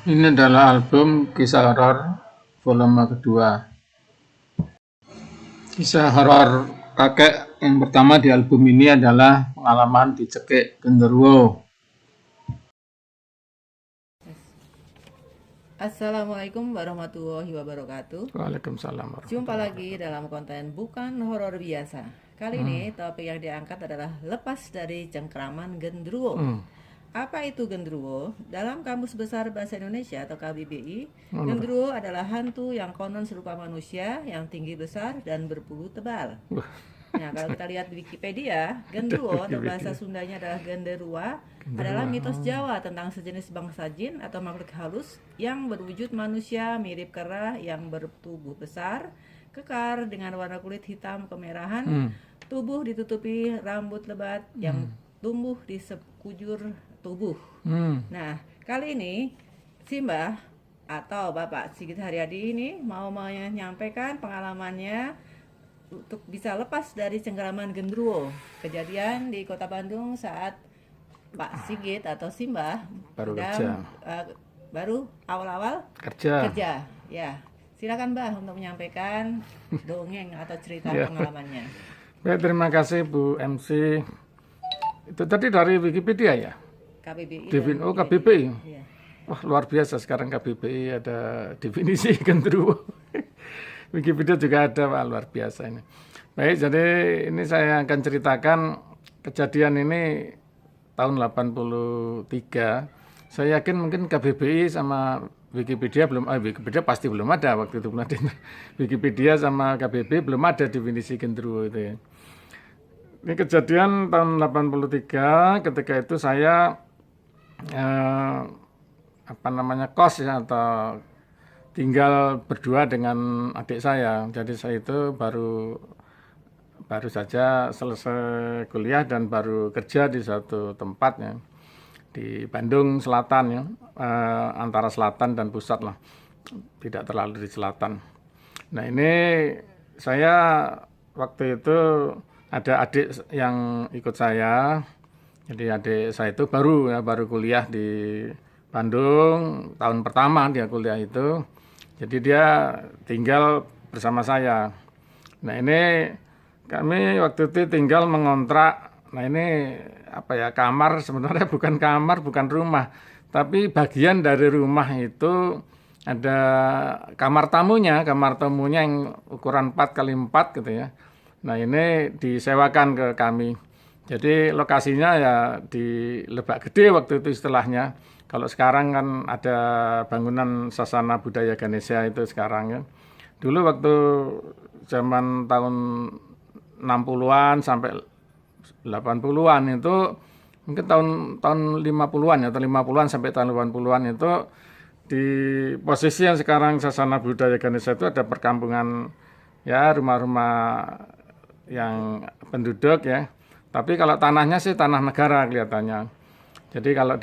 Ini adalah album kisah horor volume kedua. Kisah horor kakek yang pertama di album ini adalah pengalaman dicekik genderuwo. Assalamualaikum warahmatullahi wabarakatuh. Waalaikumsalam Jumpa warahmatullahi lagi dalam konten bukan horor biasa. Kali ini topik yang diangkat adalah lepas dari cengkraman genderuwo. Apa itu genderuwo? Dalam Kamus Besar Bahasa Indonesia atau KBBI, genderuwo adalah hantu yang konon serupa manusia yang tinggi besar dan berbulu tebal. Nah, kalau kita lihat di Wikipedia, genderuwo atau bahasa Sundanya adalah genderua adalah mitos Jawa tentang sejenis bangsa jin atau makhluk halus yang berwujud manusia mirip kera yang bertubuh besar, kekar dengan warna kulit hitam kemerahan, tubuh ditutupi rambut lebat yang tumbuh di sekujur tubuh. Nah, kali ini Simbah atau Bapak Sigit Haryadi ini mau menyampaikan pengalamannya untuk bisa lepas dari cengkraman genderuwo. Kejadian di Kota Bandung saat Pak Sigit atau Simbah baru awal-awal kerja. Ya, silakan Mbah untuk menyampaikan dongeng atau cerita pengalamannya. Baik, terima kasih Bu MC. Itu tadi dari Wikipedia ya? KBBI. KBBI. Ya. Wah, luar biasa sekarang KBBI ada definisi genderuwo. Wikipedia juga ada, Pak, luar biasa ini. Baik, jadi ini saya akan ceritakan kejadian ini tahun 83. Saya yakin mungkin KBBI sama Wikipedia Wikipedia pasti belum ada waktu itu, belum ada. Wikipedia sama KBBI belum ada definisi genderuwo itu ya. Ini kejadian tahun 83, ketika itu saya kos ya, atau tinggal berdua dengan adik saya. Jadi saya itu baru saja selesai kuliah dan baru kerja di suatu tempat ya, di Bandung Selatan ya, antara selatan dan pusat lah, tidak terlalu di selatan. Nah ini saya waktu itu ada adik yang ikut saya. Jadi adik saya itu baru kuliah di Bandung, tahun pertama dia kuliah itu. Jadi dia tinggal bersama saya. Nah ini kami waktu itu tinggal mengontrak. Nah ini kamar, sebenarnya bukan kamar, bukan rumah. Tapi bagian dari rumah itu ada kamar tamunya yang ukuran 4x4 gitu ya. Nah ini disewakan ke kami. Jadi lokasinya ya di Lebak Gede waktu itu istilahnya. Kalau sekarang kan ada bangunan Sasana Budaya Ganesha itu sekarang ya. Dulu waktu zaman tahun 60-an sampai 80-an itu mungkin tahun 50-an ya, atau 50-an sampai tahun 80-an itu di posisi yang sekarang Sasana Budaya Ganesha itu ada perkampungan ya, rumah-rumah yang penduduk ya. Tapi kalau tanahnya sih tanah negara kelihatannya. Jadi kalau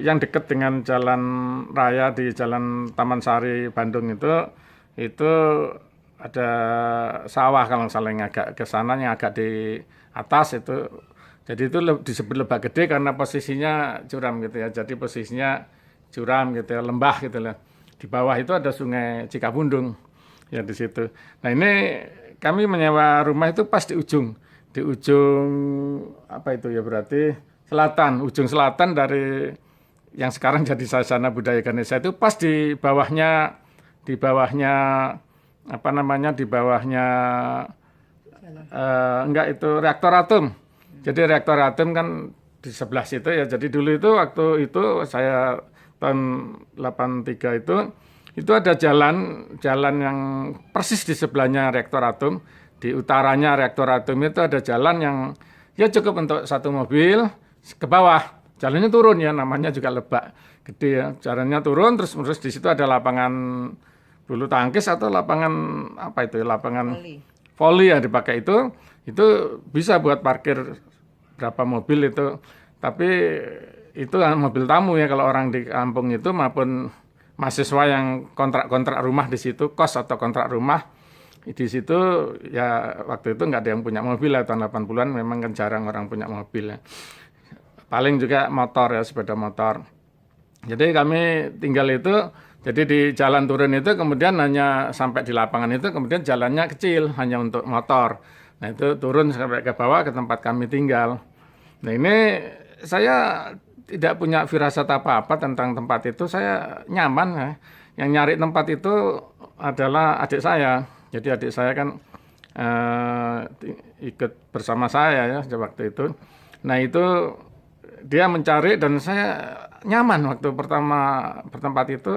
yang dekat dengan jalan raya di Jalan Taman Sari Bandung itu ada sawah kalau salah, yang agak ke sana, yang agak di atas itu. Jadi itu disebut Lebak Gede karena posisinya curam gitu ya. Jadi posisinya curam gitu ya, lembah gitu lah. Di bawah itu ada Sungai Cikapundung ya di situ. Nah ini kami menyewa rumah itu pas di ujung berarti ujung selatan dari yang sekarang jadi Sasana Budaya Ganesha itu pas di bawahnya reaktor atom. Jadi reaktor atom kan di sebelah situ ya. Jadi dulu itu waktu itu saya tahun 83 itu ada jalan yang persis di sebelahnya reaktor atom. Di utaranya reaktor atom itu ada jalan yang ya cukup untuk satu mobil ke bawah. Jalannya turun ya, namanya juga Lebak Gede ya. Jalannya turun terus di situ ada lapangan bulu tangkis atau lapangan lapangan voli ya dipakai itu bisa buat parkir berapa mobil itu. Tapi itu mobil tamu ya kalau orang di kampung itu maupun mahasiswa yang kontrak rumah di situ, kos atau kontrak rumah di situ ya, waktu itu nggak ada yang punya mobil ya, tahun 80-an memang kan jarang orang punya mobil ya. Paling juga motor ya, sepeda motor. Jadi kami tinggal itu, jadi di jalan turun itu kemudian hanya sampai di lapangan itu, kemudian jalannya kecil, hanya untuk motor. Nah itu turun sampai ke bawah ke tempat kami tinggal. Nah ini saya tidak punya firasat apa-apa tentang tempat itu, saya nyaman ya. Yang nyari tempat itu adalah adik saya. Jadi adik saya kan ikut bersama saya ya waktu itu. Nah itu dia mencari dan saya nyaman waktu pertama bertempat itu,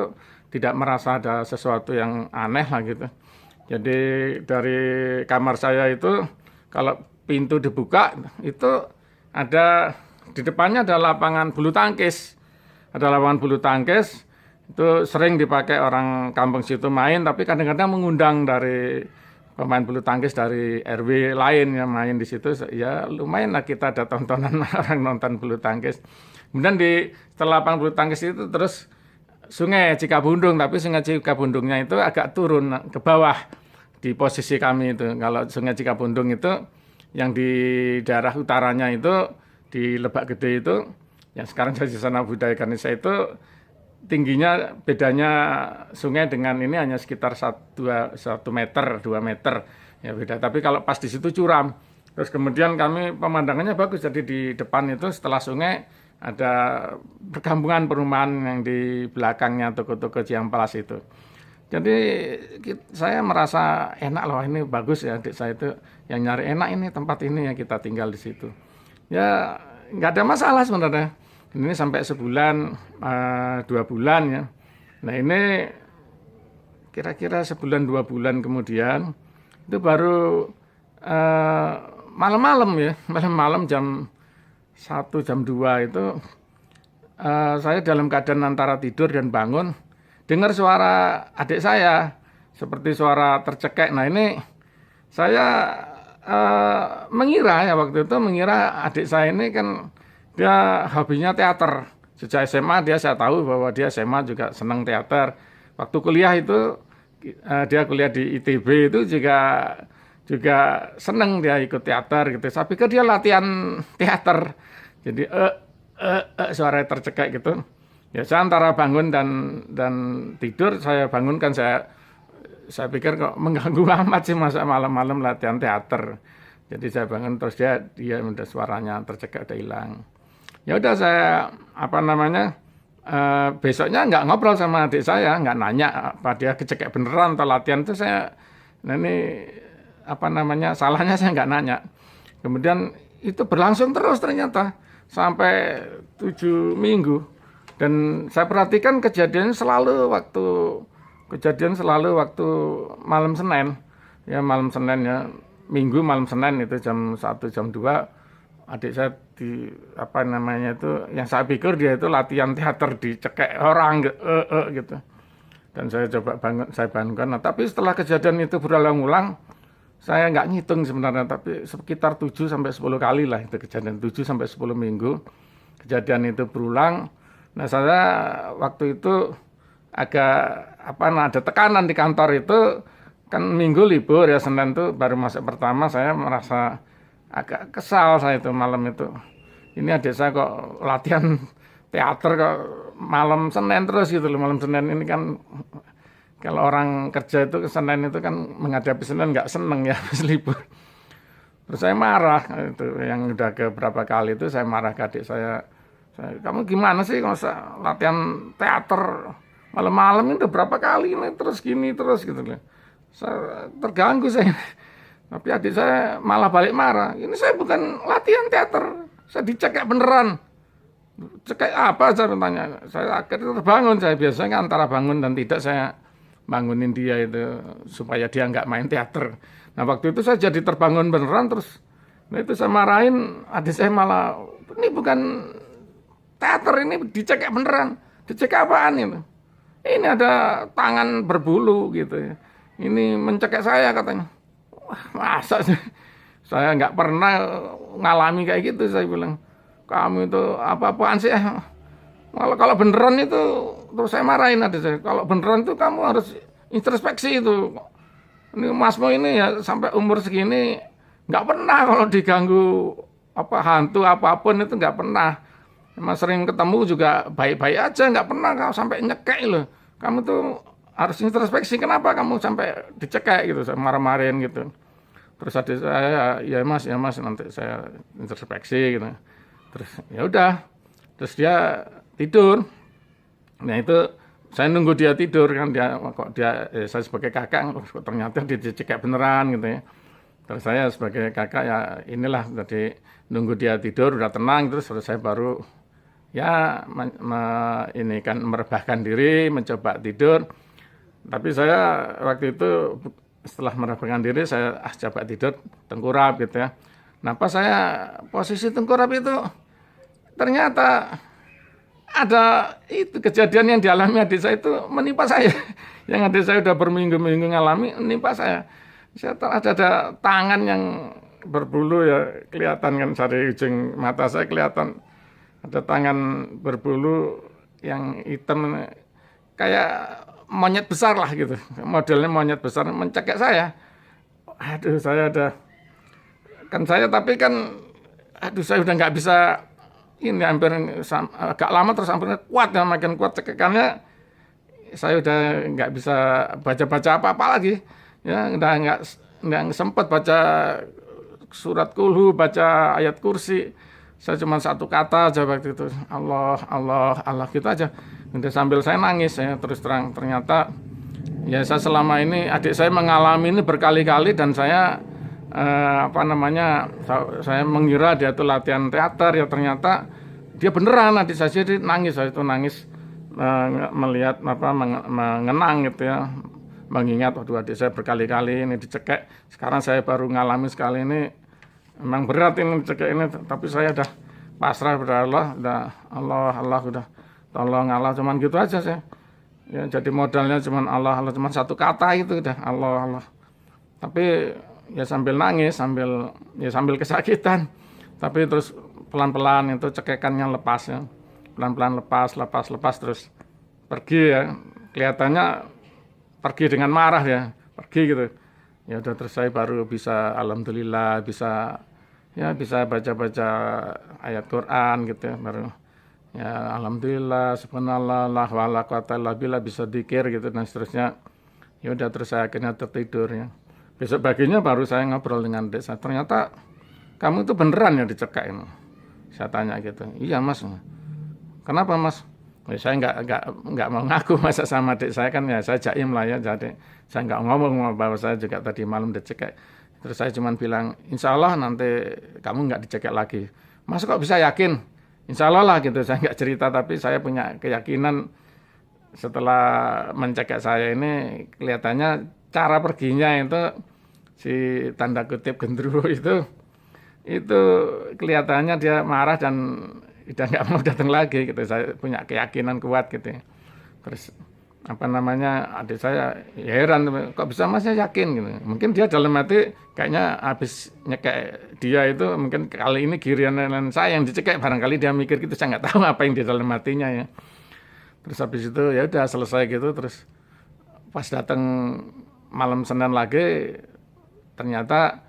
tidak merasa ada sesuatu yang aneh lah gitu. Jadi dari kamar saya itu kalau pintu dibuka itu ada di depannya ada lapangan bulu tangkis. Ada lapangan bulu tangkis itu sering dipakai orang kampung situ main, tapi kadang-kadang mengundang dari pemain bulu tangkis dari RW lain yang main di situ, ya lumayan lah kita ada tontonan orang nonton bulu tangkis. Kemudian di setelah lapangan bulu tangkis itu terus Sungai Cikapundung, tapi Sungai Cikapundungnya itu agak turun ke bawah di posisi kami itu. Kalau Sungai Cikapundung itu yang di daerah utaranya itu di Lebak Gede itu, yang sekarang jadi Sana Budaya Ganesha itu tingginya bedanya sungai dengan ini hanya sekitar 1 meter, 2 meter ya beda. Tapi kalau pas di situ curam. Terus kemudian kami pemandangannya bagus. Jadi di depan itu setelah sungai ada perkampungan perumahan yang di belakangnya toko-toko Ciamplas itu. Jadi saya merasa enak loh, ini bagus ya adik saya itu yang nyari enak ini tempat ini yang kita tinggal di situ. Ya nggak ada masalah sebenarnya. Ini sampai sebulan, 2 bulan ya. Nah ini kira-kira sebulan 2 bulan kemudian itu baru malam-malam ya, malam-malam jam 1 jam 2 itu saya dalam keadaan antara tidur dan bangun dengar suara adik saya seperti suara tercekek. Nah ini saya mengira ya waktu itu mengira adik saya ini kan dia hobinya teater. Sejak SMA saya tahu bahwa dia SMA juga senang teater. Waktu kuliah itu dia kuliah di ITB itu juga senang dia ikut teater gitu. Saya pikir dia latihan teater. Jadi suara tercekek gitu. Ya saya antara bangun dan tidur, saya bangunkan, saya pikir kok mengganggu amat sih masa malam-malam latihan teater. Jadi saya bangun terus dia udah suaranya tercekek, udah hilang. Ya udah saya besoknya nggak ngobrol sama adik saya, nggak nanya apa dia kecekek beneran atau latihan itu saya. Nah ini salahnya saya nggak nanya. Kemudian itu berlangsung terus ternyata sampai 7 minggu. Dan saya perhatikan kejadian selalu waktu malam Senin. Ya malam Senin ya, Minggu malam Senin itu jam 1 jam 2 adik saya yang saya pikir dia itu latihan teater dicekek orang gitu. Dan saya coba bangunkan. Nah, tapi setelah kejadian itu berulang-ulang, saya nggak ngitung sebenarnya, tapi sekitar 7 sampai 10 kali lah itu kejadian, 7 sampai 10 minggu kejadian itu berulang. Nah, saya waktu itu ada tekanan di kantor itu, kan Minggu libur ya, Senin itu baru masuk pertama, saya merasa agak kesal saya itu malam itu. Ini adik saya kok latihan teater kok malam Senin terus gitu loh. Malam Senin ini kan kalau orang kerja itu Senin itu kan menghadapi Senin nggak seneng ya habis libur. Terus saya marah itu, yang udah ke berapa kali itu saya marah ke adik saya, kamu gimana sih kalau latihan teater malam-malam ini udah berapa kali ini terus gini terus gitu loh. Saya terganggu saya. Tapi adik saya malah balik marah. Ini saya bukan latihan teater, saya dicekek beneran. Cekek apa saya bertanya. Saya akhirnya terbangun. Saya biasanya antara bangun dan tidak saya bangunin dia itu supaya dia nggak main teater. Nah waktu itu saya jadi terbangun beneran terus. Nah itu saya marahin adik saya malah, ini bukan teater, ini dicekek beneran. Dicekek apaan itu? Ini ada tangan berbulu gitu ya. Ini mencekek saya katanya. Wah, masa sih? Saya nggak pernah ngalami kayak gitu, saya bilang. Kamu itu apa-apaan sih? Kalau beneran itu, terus saya marahin adik saya. Kalau beneran itu kamu harus introspeksi itu. Ini Masmo ini ya sampai umur segini nggak pernah kalau diganggu hantu apapun itu nggak pernah. Emang sering ketemu juga baik-baik aja, nggak pernah kau sampai nyekek loh. Kamu tuh harus introspeksi, kenapa kamu sampai dicekek gitu, saya marah-marahin gitu. Terus adik saya, ya mas, nanti saya introspeksi gitu. Terus ya udah, terus dia tidur. Nah itu saya nunggu dia tidur kan, saya sebagai kakak, kok ternyata dia dicekek beneran gitu ya. Terus saya sebagai kakak ya inilah, tadi nunggu dia tidur udah tenang, terus saya baru ya ini kan merebahkan diri, mencoba tidur. Tapi saya waktu itu setelah merebahkan diri, saya coba tidur tengkurap gitu ya. Nah pas saya posisi tengkurap itu ternyata ada itu kejadian yang dialami adik saya itu menimpa saya. Yang adik saya udah berminggu-minggu ngalami menimpa saya. Ada tangan yang berbulu ya, kelihatan kan dari ujung mata saya kelihatan ada tangan berbulu yang hitam kayak monyet besar lah gitu. Modelnya monyet besar mencekek saya. Aduh saya tapi kan aduh saya udah nggak bisa ini, hampir agak lama terus hampir kuat ya, makin kuat cekekannya. Saya udah nggak bisa baca-baca apa-apa lagi. Ya udah nggak sempat baca surat kulhu, baca ayat kursi. Saya cuma satu kata aja waktu itu, Allah, Allah, Allah gitu aja. Udah sambil saya nangis, ya terus terang ternyata ya saya selama ini adik saya mengalami ini berkali-kali dan saya saya mengira dia itu latihan teater, ya ternyata dia beneran. Adik saya jadi nangis, saya itu nangis melihat mengenang gitu ya, mengingat waduh adik saya berkali-kali ini dicekek. Sekarang saya baru ngalami sekali ini. Memang berat ini cekek ini, tapi saya udah pasrah pada Allah, Allah udah tolong Allah, cuman gitu aja saya. Ya jadi modalnya cuman Allah, cuman satu kata itu udah Allah. Tapi ya sambil nangis, sambil kesakitan. Tapi terus pelan-pelan itu cekekannya lepas ya. Pelan-pelan lepas terus pergi ya. Kelihatannya pergi dengan marah ya, pergi gitu. Ya udah terus saya baru bisa alhamdulillah bisa baca-baca ayat Quran gitu ya, baru ya alhamdulillah subhanallah la wala quwata illa billah, bisa dzikir gitu dan seterusnya. Ya udah terus saya akhirnya tertidur ya. Besok paginya baru saya ngobrol dengan adik saya, ternyata kamu itu beneran ya dicekak ini. Saya tanya gitu. Iya mas. Kenapa mas? Ya, saya nggak mau ngaku masa sama adik saya kan, ya saya jaim lah ya, jadi saya nggak ngomong bahwa saya juga tadi malam dicekek. Terus saya cuma bilang, insya Allah nanti kamu nggak dicekek lagi. Mas kok bisa yakin? Insya Allah lah gitu, saya nggak cerita, tapi saya punya keyakinan setelah mencekek saya ini kelihatannya cara perginya itu si tanda kutip gendruwo itu kelihatannya dia marah dan udah nggak mau datang lagi gitu. Saya punya keyakinan kuat gitu. Terus adik saya ya heran, kok bisa mas yakin gitu. Mungkin dia dalam hati kayaknya habis nyekek dia itu mungkin kali ini giliran saya yang dicekek, barangkali dia mikir gitu, saya nggak tahu apa yang di dalam hatinya ya. Terus habis itu ya udah selesai gitu. Terus pas datang malam Senin lagi ternyata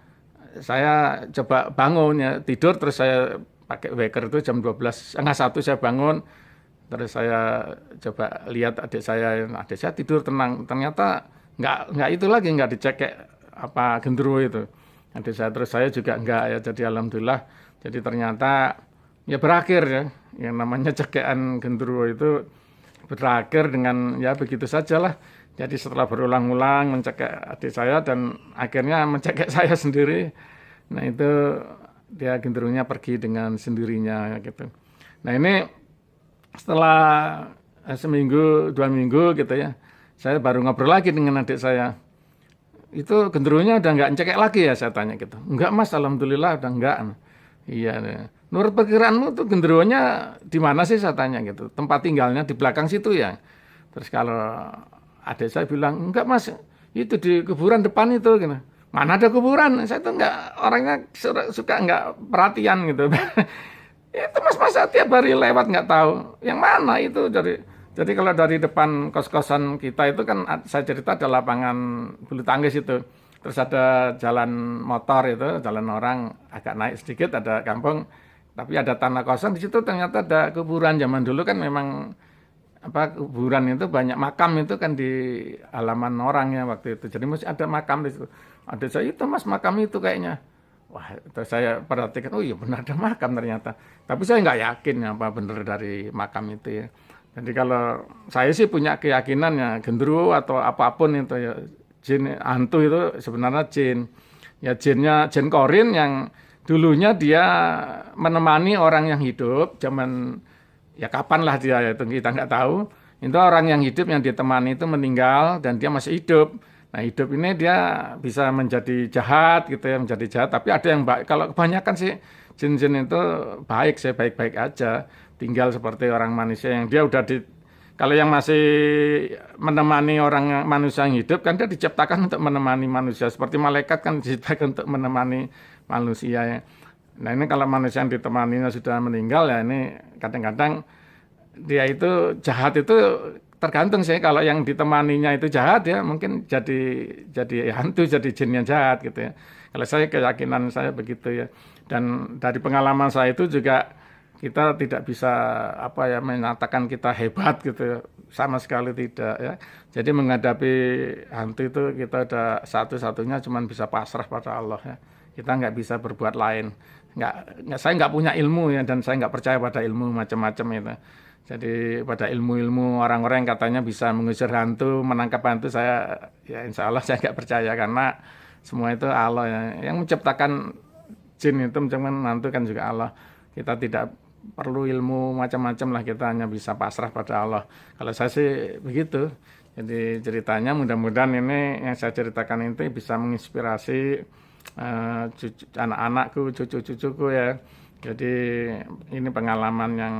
saya coba bangun ya, tidur terus saya pakai waker itu jam 12.30 saya bangun. Terus saya coba lihat adik saya tidur tenang. Ternyata nggak itu lagi, nggak dicekek apa gendruwo itu. Adik saya, terus saya juga nggak ya. Jadi alhamdulillah. Jadi ternyata ya berakhir ya. Yang namanya cekekan gendruwo itu berakhir dengan ya begitu sajalah. Jadi setelah berulang-ulang mencekek adik saya dan akhirnya mencekek saya sendiri. Nah itu dia gendruwonya pergi dengan sendirinya gitu. Nah ini setelah seminggu 2 minggu gitu ya, saya baru ngobrol lagi dengan adik saya. Itu gendruwonya udah nggak cekek lagi ya, saya tanya gitu. Enggak mas, alhamdulillah udah enggak. Iya. Menurut perkiraanmu tuh gendruwonya di mana sih, saya tanya gitu. Tempat tinggalnya di belakang situ ya. Terus kalau adik saya bilang enggak mas, itu di kuburan depan itu gitu. Mana ada kuburan? Saya tuh enggak, orangnya suka enggak perhatian gitu. Itu mas tiap hari lewat nggak tahu yang mana itu. Jadi kalau dari depan kos-kosan kita itu kan saya cerita ada lapangan bulu tangkis itu. Terus ada jalan motor itu, jalan orang agak naik sedikit, ada kampung. Tapi ada tanah kosong di situ ternyata ada kuburan. Zaman dulu kan memang kuburan itu banyak makam itu kan di halaman orang ya waktu itu. Jadi mesti ada makam di situ. Ada saya itu mas makam itu kayaknya. Wah, itu saya perhatikan, oh iya benar ada makam ternyata. Tapi saya nggak yakin apa benar dari makam itu ya. Jadi kalau saya sih punya keyakinan ya genderuwo atau apapun itu ya jin hantu itu sebenarnya jin. Ya jin korin yang dulunya dia menemani orang yang hidup zaman ya kapan lah dia itu kita nggak tahu. Itu orang yang hidup yang ditemani itu meninggal dan dia masih hidup. Nah hidup ini dia bisa menjadi jahat gitu ya, menjadi jahat. Tapi ada yang baik. Kalau kebanyakan sih jin-jin itu baik, saya baik-baik aja. Tinggal seperti orang manusia yang dia udah kalau yang masih menemani orang manusia yang hidup kan dia diciptakan untuk menemani manusia. Seperti malaikat kan diciptakan untuk menemani manusia ya. Nah ini kalau manusia yang ditemaninya sudah meninggal ya ini kadang-kadang dia itu jahat itu tergantung sih kalau yang ditemaninya itu jahat ya mungkin jadi hantu jadi jin yang jahat gitu ya. Kalau saya keyakinan saya begitu ya. Dan dari pengalaman saya itu juga kita tidak bisa menyatakan kita hebat gitu ya. Sama sekali tidak ya. Jadi menghadapi hantu itu kita ada satu-satunya cuma bisa pasrah pada Allah ya. Kita nggak bisa berbuat lain. Saya nggak punya ilmu ya dan saya nggak percaya pada ilmu macam-macam itu. Jadi pada ilmu-ilmu orang-orang yang katanya bisa mengusir hantu, menangkap hantu, saya ya insya Allah saya nggak percaya karena semua itu Allah ya. Yang menciptakan jin itu menciptakan hantu kan juga Allah. Kita tidak perlu ilmu macam-macam lah, kita hanya bisa pasrah pada Allah. Kalau saya sih begitu. Jadi ceritanya mudah-mudahan ini yang saya ceritakan itu bisa menginspirasi anak-anakku, cucu-cucuku ya. Jadi ini pengalaman yang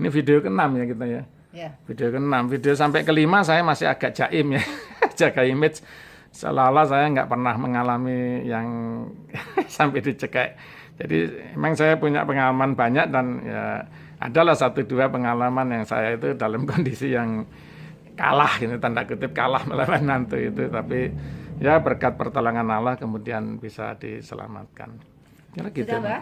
ini video ke-6 ya kita ya. Yeah. Video ke-6, video sampai ke-5 saya masih agak jaim ya. Jaga image seolah-olah saya nggak pernah mengalami yang sampai dicekek. Jadi memang saya punya pengalaman banyak dan ya adalah 1-2 pengalaman yang saya itu dalam kondisi yang kalah ini tanda kutip kalah melawan hantu itu, tapi ya berkat pertolongan Allah kemudian bisa diselamatkan. Ya, gitu, sudah, Mbak?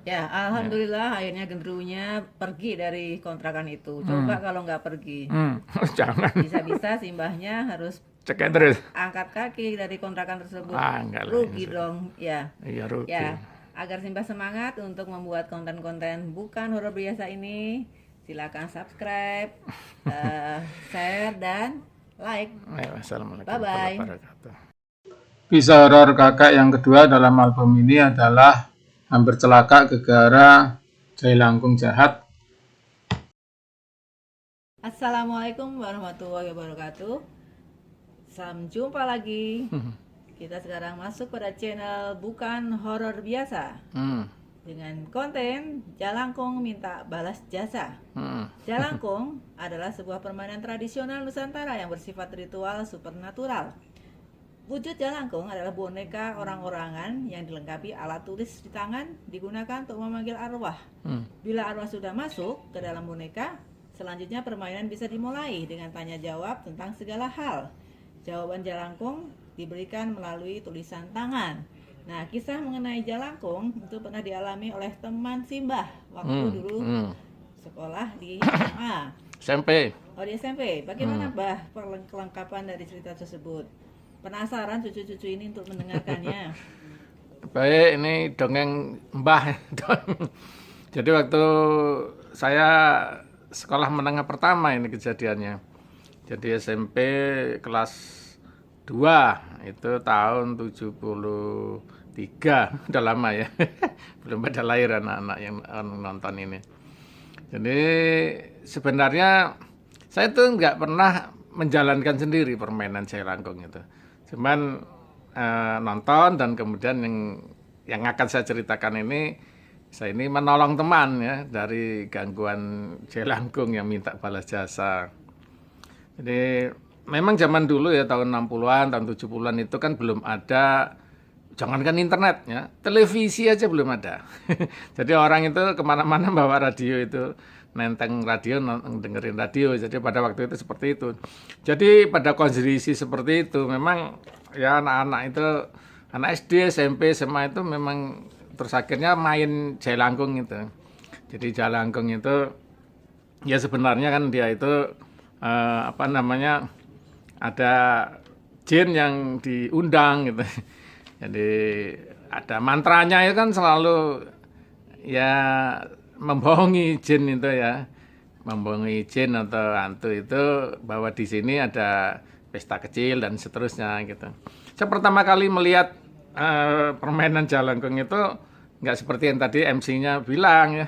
Ya, alhamdulillah akhirnya genderuwonya pergi dari kontrakan itu. Coba kalau nggak pergi. Jangan. Bisa-bisa simbahnya harus cekek terus. Angkat kaki dari kontrakan tersebut. Rugi dong, ya. Iya, rugi. Ya, agar simbah semangat untuk membuat konten-konten bukan horor biasa ini, silakan subscribe, share dan like. Wassalamualaikum warahmatullahi wabarakatuh. Kisah horor kakak yang kedua dalam album ini adalah hampir celaka gara-gara jailangkung jahat. Assalamualaikum warahmatullahi wabarakatuh. Sampai jumpa lagi. Kita sekarang masuk pada channel bukan horor biasa dengan konten Jalangkung minta balas jasa. Jalangkung adalah sebuah permainan tradisional Nusantara yang bersifat ritual supernatural. Wujud jalangkung adalah boneka orang-orangan yang dilengkapi alat tulis di tangan digunakan untuk memanggil arwah. Bila arwah sudah masuk ke dalam boneka, selanjutnya permainan bisa dimulai dengan tanya jawab tentang segala hal. Jawaban jalangkung diberikan melalui tulisan tangan. Nah, kisah mengenai jalangkung itu pernah dialami oleh teman Simbah waktu dulu sekolah di SMA. SMP. Oh, di SMP. Bagaimana, Bah, kelengkapan dari cerita tersebut? Penasaran cucu-cucu ini untuk mendengarkannya. Baik, ini dongeng Mbah. Jadi waktu saya sekolah menengah pertama ini kejadiannya. Jadi SMP kelas 2 itu tahun 73, udah lama ya. Belum pada lahir anak-anak yang nonton ini. Jadi sebenarnya saya tuh nggak pernah menjalankan sendiri permainan jailangkung itu. Cuman nonton dan kemudian yang akan saya ceritakan ini, saya ini menolong teman ya dari gangguan jailangkung yang minta balas jasa. Jadi memang zaman dulu ya tahun 60-an, tahun 70-an itu kan belum ada, jangankan internet ya, televisi aja belum ada. Jadi orang itu kemana-mana bawa radio itu, nenteng radio, dengerin radio. Jadi pada waktu itu seperti itu. Jadi pada kondisi seperti itu memang ya anak-anak itu, anak SD, SMP, SMA itu memang terus akhirnya main Jailangkung itu. Jadi Jailangkung itu ya sebenarnya kan dia itu apa namanya, ada jin yang diundang gitu. Jadi ada mantranya itu kan selalu ya membohongi jin itu ya, membohongi jin atau hantu itu bahwa di sini ada pesta kecil dan seterusnya gitu. Saya pertama kali melihat permainan Jalangkung itu nggak seperti yang tadi MC-nya bilang ya.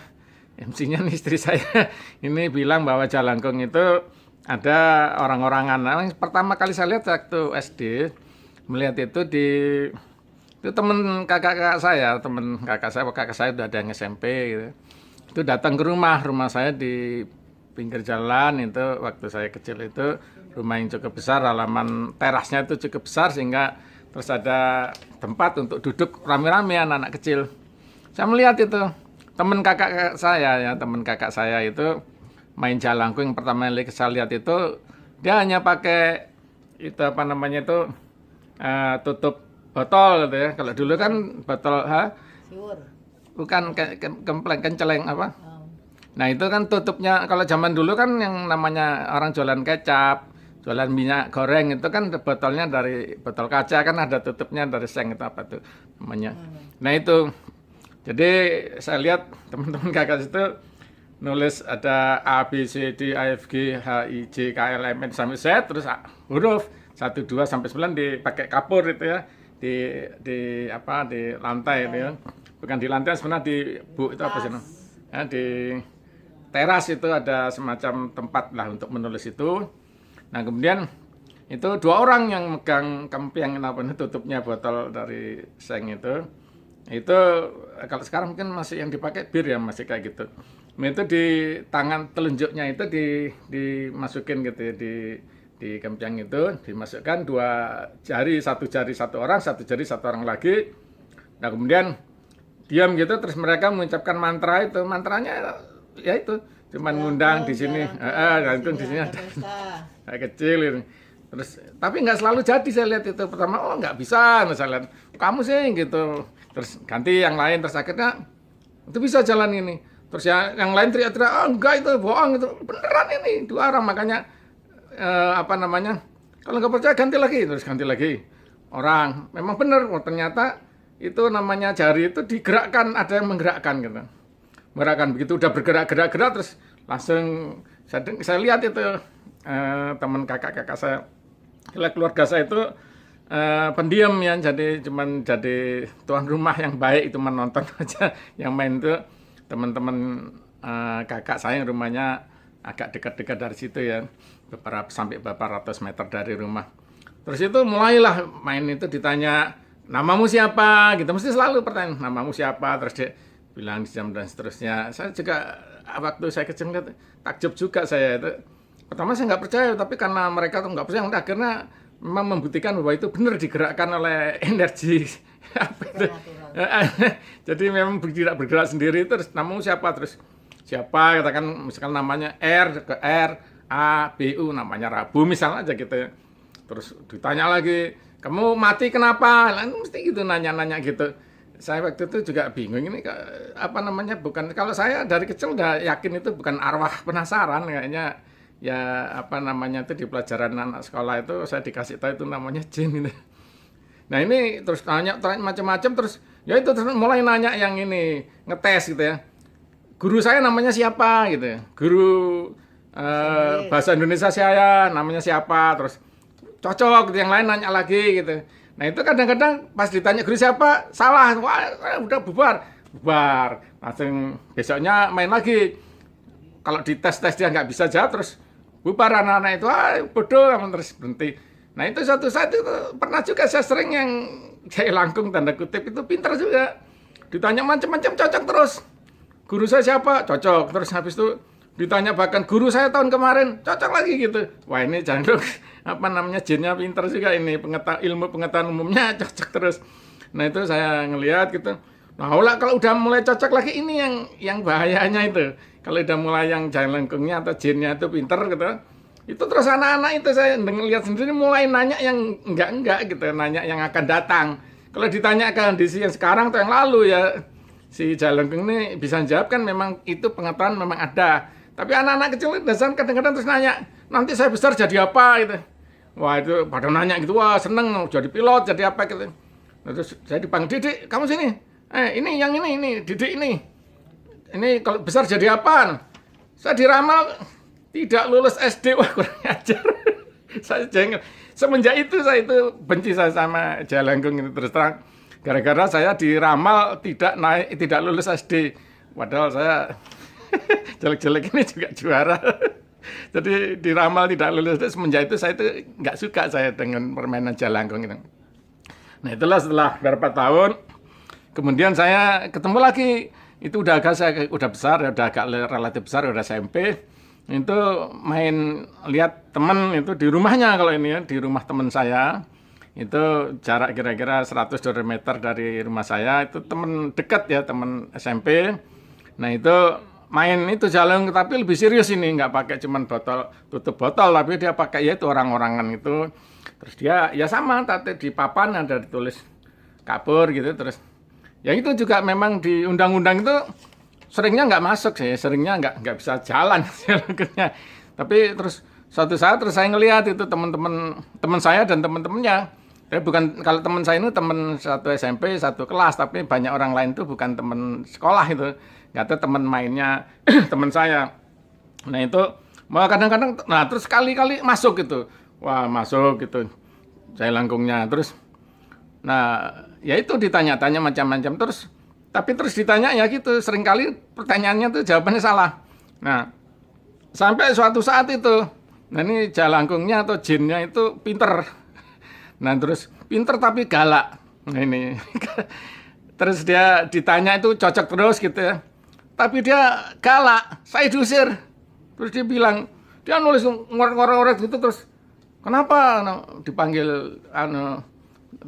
MC-nya istri saya ini bilang bahwa Jalangkung itu ada orang-orangan. Nah, pertama kali saya lihat waktu SD, melihat itu itu teman kakak saya udah ada yang SMP gitu. Itu datang ke rumah saya di pinggir jalan itu waktu saya kecil itu, rumah yang cukup besar, halaman terasnya itu cukup besar sehingga terus ada tempat untuk duduk rame-rame anak-anak kecil. Saya melihat itu teman kakak saya itu main Jalangkung. Yang pertama kali saya lihat itu dia hanya pakai itu apa namanya itu tutup botol gitu ya. Kalau dulu kan botol bukan kempleng kenceleng apa. Nah itu kan tutupnya, kalau zaman dulu kan yang namanya orang jualan kecap, jualan minyak goreng itu kan botolnya dari botol kaca, kan ada tutupnya dari seng itu apa tuh namanya. Nah itu, jadi saya lihat teman-teman kakak itu nulis ada A, B, C, D, E, F, G, H, I, J, K, L, M, N sampai Z, terus huruf 1, 2 sampai 9 dipakai kapur itu ya, di lantai itu ya. Bukan di lantai, sebenarnya di itu apa sih? Ya, di teras itu ada semacam tempat lah untuk menulis itu. Nah kemudian itu 2 orang yang megang kempiang tutupnya botol dari seng itu. Itu kalau sekarang mungkin masih yang dipakai bir ya, masih kayak gitu. Nah, itu di tangan telunjuknya itu dimasukin gitu ya, di kempiang itu dimasukkan 2 jari, 1 jari 1 orang, 1 jari 1 orang lagi. Nah kemudian diam gitu, terus mereka mengucapkan mantra itu. Mantranya ya itu cuman ngundang di sini, Jalangkung di sini ada kayak kecil ini. Terus tapi nggak selalu jadi. Saya lihat itu pertama, oh nggak bisa, misalnya kamu sih gitu, terus ganti yang lain, terus akhirnya itu bisa jalan ini. Terus yang lain teriak-teriak, oh enggak itu bohong, itu beneran ini 2 orang. Makanya apa namanya, kalau nggak percaya ganti lagi, terus ganti lagi orang, memang bener. Ternyata itu namanya jari itu digerakkan, ada yang menggerakkan gitu. Menggerakkan, begitu udah bergerak-gerak terus langsung saya lihat itu teman kakak saya, keluarga saya itu pendiam ya, jadi cuman jadi tuan rumah yang baik, itu menonton aja. Yang main itu teman-teman kakak saya yang rumahnya agak dekat-dekat dari situ ya, sampai beberapa ratus meter dari rumah. Terus itu mulailah main itu, ditanya namamu siapa gitu, mesti selalu pertanyaan namamu siapa, terus dia bilang jam dan seterusnya. Saya juga waktu saya kecil takjub juga saya itu. Pertama saya nggak percaya, tapi karena mereka tuh nggak percaya, akhirnya memang membuktikan bahwa itu benar digerakkan oleh energi apa itu. Jadi memang tidak bergerak sendiri. Terus namamu siapa, terus siapa, katakan misalkan namanya R ke R A B U, namanya Rabu misalnya aja gitu ya. Terus ditanya lagi, kamu mati kenapa? Lah mesti gitu nanya-nanya gitu. Saya waktu itu juga bingung, ini apa namanya, bukan, kalau saya dari kecil udah yakin itu bukan arwah penasaran kayaknya ya, apa namanya itu di pelajaran anak sekolah itu saya dikasih tahu itu namanya jin gitu. Nah ini terus tanya macam-macam, terus ya itu terus mulai nanya yang ini, ngetes gitu ya. Guru saya namanya siapa gitu ya, guru bahasa Indonesia saya namanya siapa, terus cocok gitu, yang lain nanya lagi gitu. Nah itu kadang-kadang pas ditanya guru siapa, salah, wah udah bubar, langsung besoknya main lagi. Kalau dites dia nggak bisa jawab, terus bubar anak-anak itu, bodoh, terus berhenti. Nah itu suatu saat itu pernah juga saya sering yang Jalangkung tanda kutip itu pintar juga. Ditanya macam-macam cocok terus. Guru saya siapa? Cocok. Terus habis itu ditanya bahkan guru saya tahun kemarin, cocok lagi gitu. Wah ini Jalangkung apa namanya, jinnya pintar juga ini, ilmu pengetahuan umumnya cocok terus. Nah itu saya ngelihat gitu. Nah kalau udah mulai cocok lagi, ini yang bahayanya itu. Kalau udah mulai yang Jalangkungnya atau jinnya itu pintar gitu, itu terus anak-anak itu saya lihat sendiri mulai nanya yang enggak gitu, nanya yang akan datang. Kalau ditanya kondisi yang sekarang atau yang lalu ya si Jalangkung ini bisa jawab kan, memang itu pengetahuan memang ada. Tapi anak-anak kecil dasar kadang-kadang terus nanya, nanti saya besar jadi apa gitu. Wah itu pada nanya gitu, wah seneng jadi pilot, jadi apa gitu. Terus saya dipanggil, Didik kamu sini. Ini yang ini Didik ini. Ini kalau besar jadi apa? Saya diramal tidak lulus SD, wah kurang ajar. Saya jengkel. Semenjak itu saya itu benci saya sama Jalangkung ini terus terang. Gara-gara saya diramal tidak lulus SD. Padahal saya jelek-jelek ini juga juara. Jadi diramal tidak lulus SD. Semenjak itu saya itu nggak suka saya dengan permainan Jalangkung itu. Nah itulah setelah beberapa tahun, kemudian saya ketemu lagi. Itu udah besar, udah agak relatif besar, udah SMP. Itu main lihat teman itu di rumahnya, kalau ini ya, di rumah teman saya. Itu jarak kira-kira 100-200 meter dari rumah saya. Itu teman dekat ya, teman SMP. Nah itu main itu Jalangkung, tapi lebih serius ini, nggak pakai cuman tutup botol, tapi dia pakai ya itu orang-orangan itu. Terus dia ya sama, tadi di papan ada ditulis kabur gitu. Terus ya itu juga memang di undang-undang itu seringnya nggak masuk sih, seringnya nggak bisa jalan Jalangkungnya. Tapi terus suatu saat terus saya ngelihat itu teman saya dan teman-temannya. Tapi bukan, kalau teman saya ini teman satu SMP, satu kelas, tapi banyak orang lain itu bukan teman sekolah itu. Nggak tahu teman mainnya teman saya. Nah itu malah kadang-kadang, nah terus kali-kali masuk gitu. Wah masuk gitu Jalangkungnya. Terus nah ya itu ditanya-tanya macam-macam terus. Tapi terus ditanya ya gitu, seringkali pertanyaannya tuh jawabannya salah. Nah, sampai suatu saat itu, nah ini Jalangkungnya atau jinnya itu pinter. Nah terus pinter tapi galak. Nah ini, terus dia ditanya itu cocok terus gitu ya. Tapi dia galak, saya diusir. Terus dia bilang, dia nulis ngorek-ngorek gitu terus. Kenapa dipanggil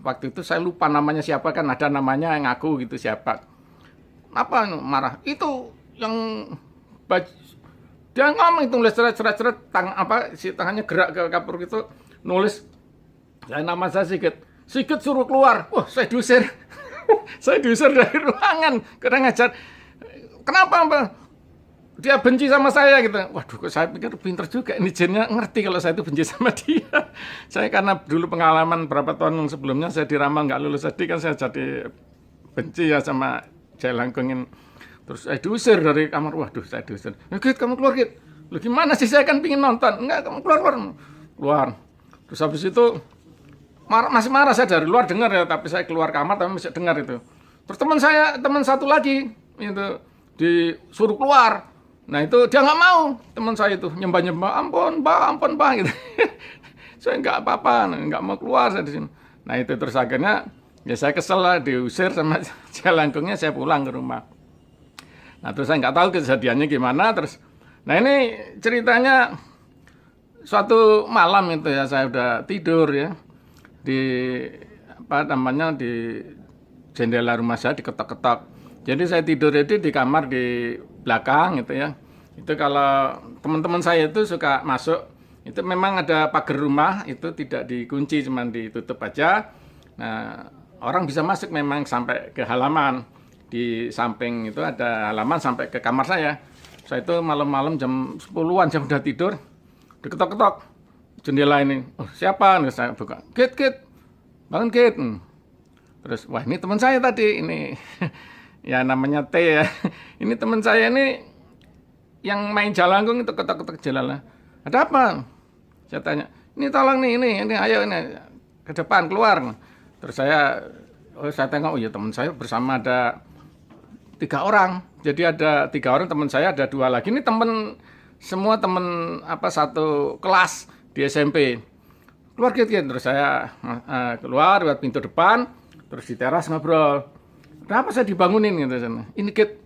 waktu itu saya lupa namanya siapa, kan ada namanya yang ngaku gitu siapa. Apa marah itu yang dia ngomong itu nulis seret si tangannya gerak ke kapur gitu, nulis nama saya Sigit suruh keluar. Wah saya diusir. Saya diusir dari ruangan, kurang ajar. Kenapa dia benci sama saya gitu? Waduh, saya pikir pinter juga ini jinnya, ngerti kalau saya itu benci sama dia. Saya karena dulu pengalaman berapa tahun sebelumnya saya diramal nggak lulus SD, kan saya jadi benci ya sama Jalangkungin. Terus saya diusir dari kamar. Waduh, saya diusir. Git, kamu keluar, Git. Lu gimana sih, saya kan pingin nonton. Enggak, kamu keluar. Terus habis itu masih marah, saya dari luar dengar ya, tapi saya keluar kamar tapi masih dengar itu. Terus teman satu lagi itu disuruh keluar. Nah itu dia nggak mau, teman saya itu nyembah, ampun mbak gitu. Saya nggak apa-apa, nggak mau keluar saya di sini. Nah itu terus akhirnya ya saya kesel lah, diusir sama Jalangkungnya, saya pulang ke rumah. Nah terus saya nggak tahu kejadiannya gimana. Terus, nah ini ceritanya suatu malam itu ya, saya udah tidur ya di di jendela rumah saya diketok-ketok. Jadi saya tidur itu di kamar di belakang gitu ya. Itu kalau teman-teman saya itu suka masuk, itu memang ada pagar rumah itu tidak dikunci, cuma ditutup aja. Nah orang bisa masuk memang sampai ke halaman. Di samping itu ada halaman sampai ke kamar saya. Saya itu malam-malam jam 10-an, jam udah tidur, diketok-ketok jendela ini. Oh, siapa? Nih saya buka. Git, bangun Git. Terus, wah ini teman saya tadi, ini ya namanya T ya. Ini teman saya ini yang main Jalangkung itu ketok-ketok jendela. Ada apa? Saya tanya. Ini tolong nih, ini ayo ini ke depan keluar. Terus saya tengok, oh ya teman saya bersama ada 3 orang. Jadi ada 3 orang teman saya, ada 2 lagi. Ini semua teman satu kelas di SMP. Keluar Git. Terus saya keluar lewat pintu depan, terus di teras ngobrol. Kenapa saya dibangunin gitu? Ini Git,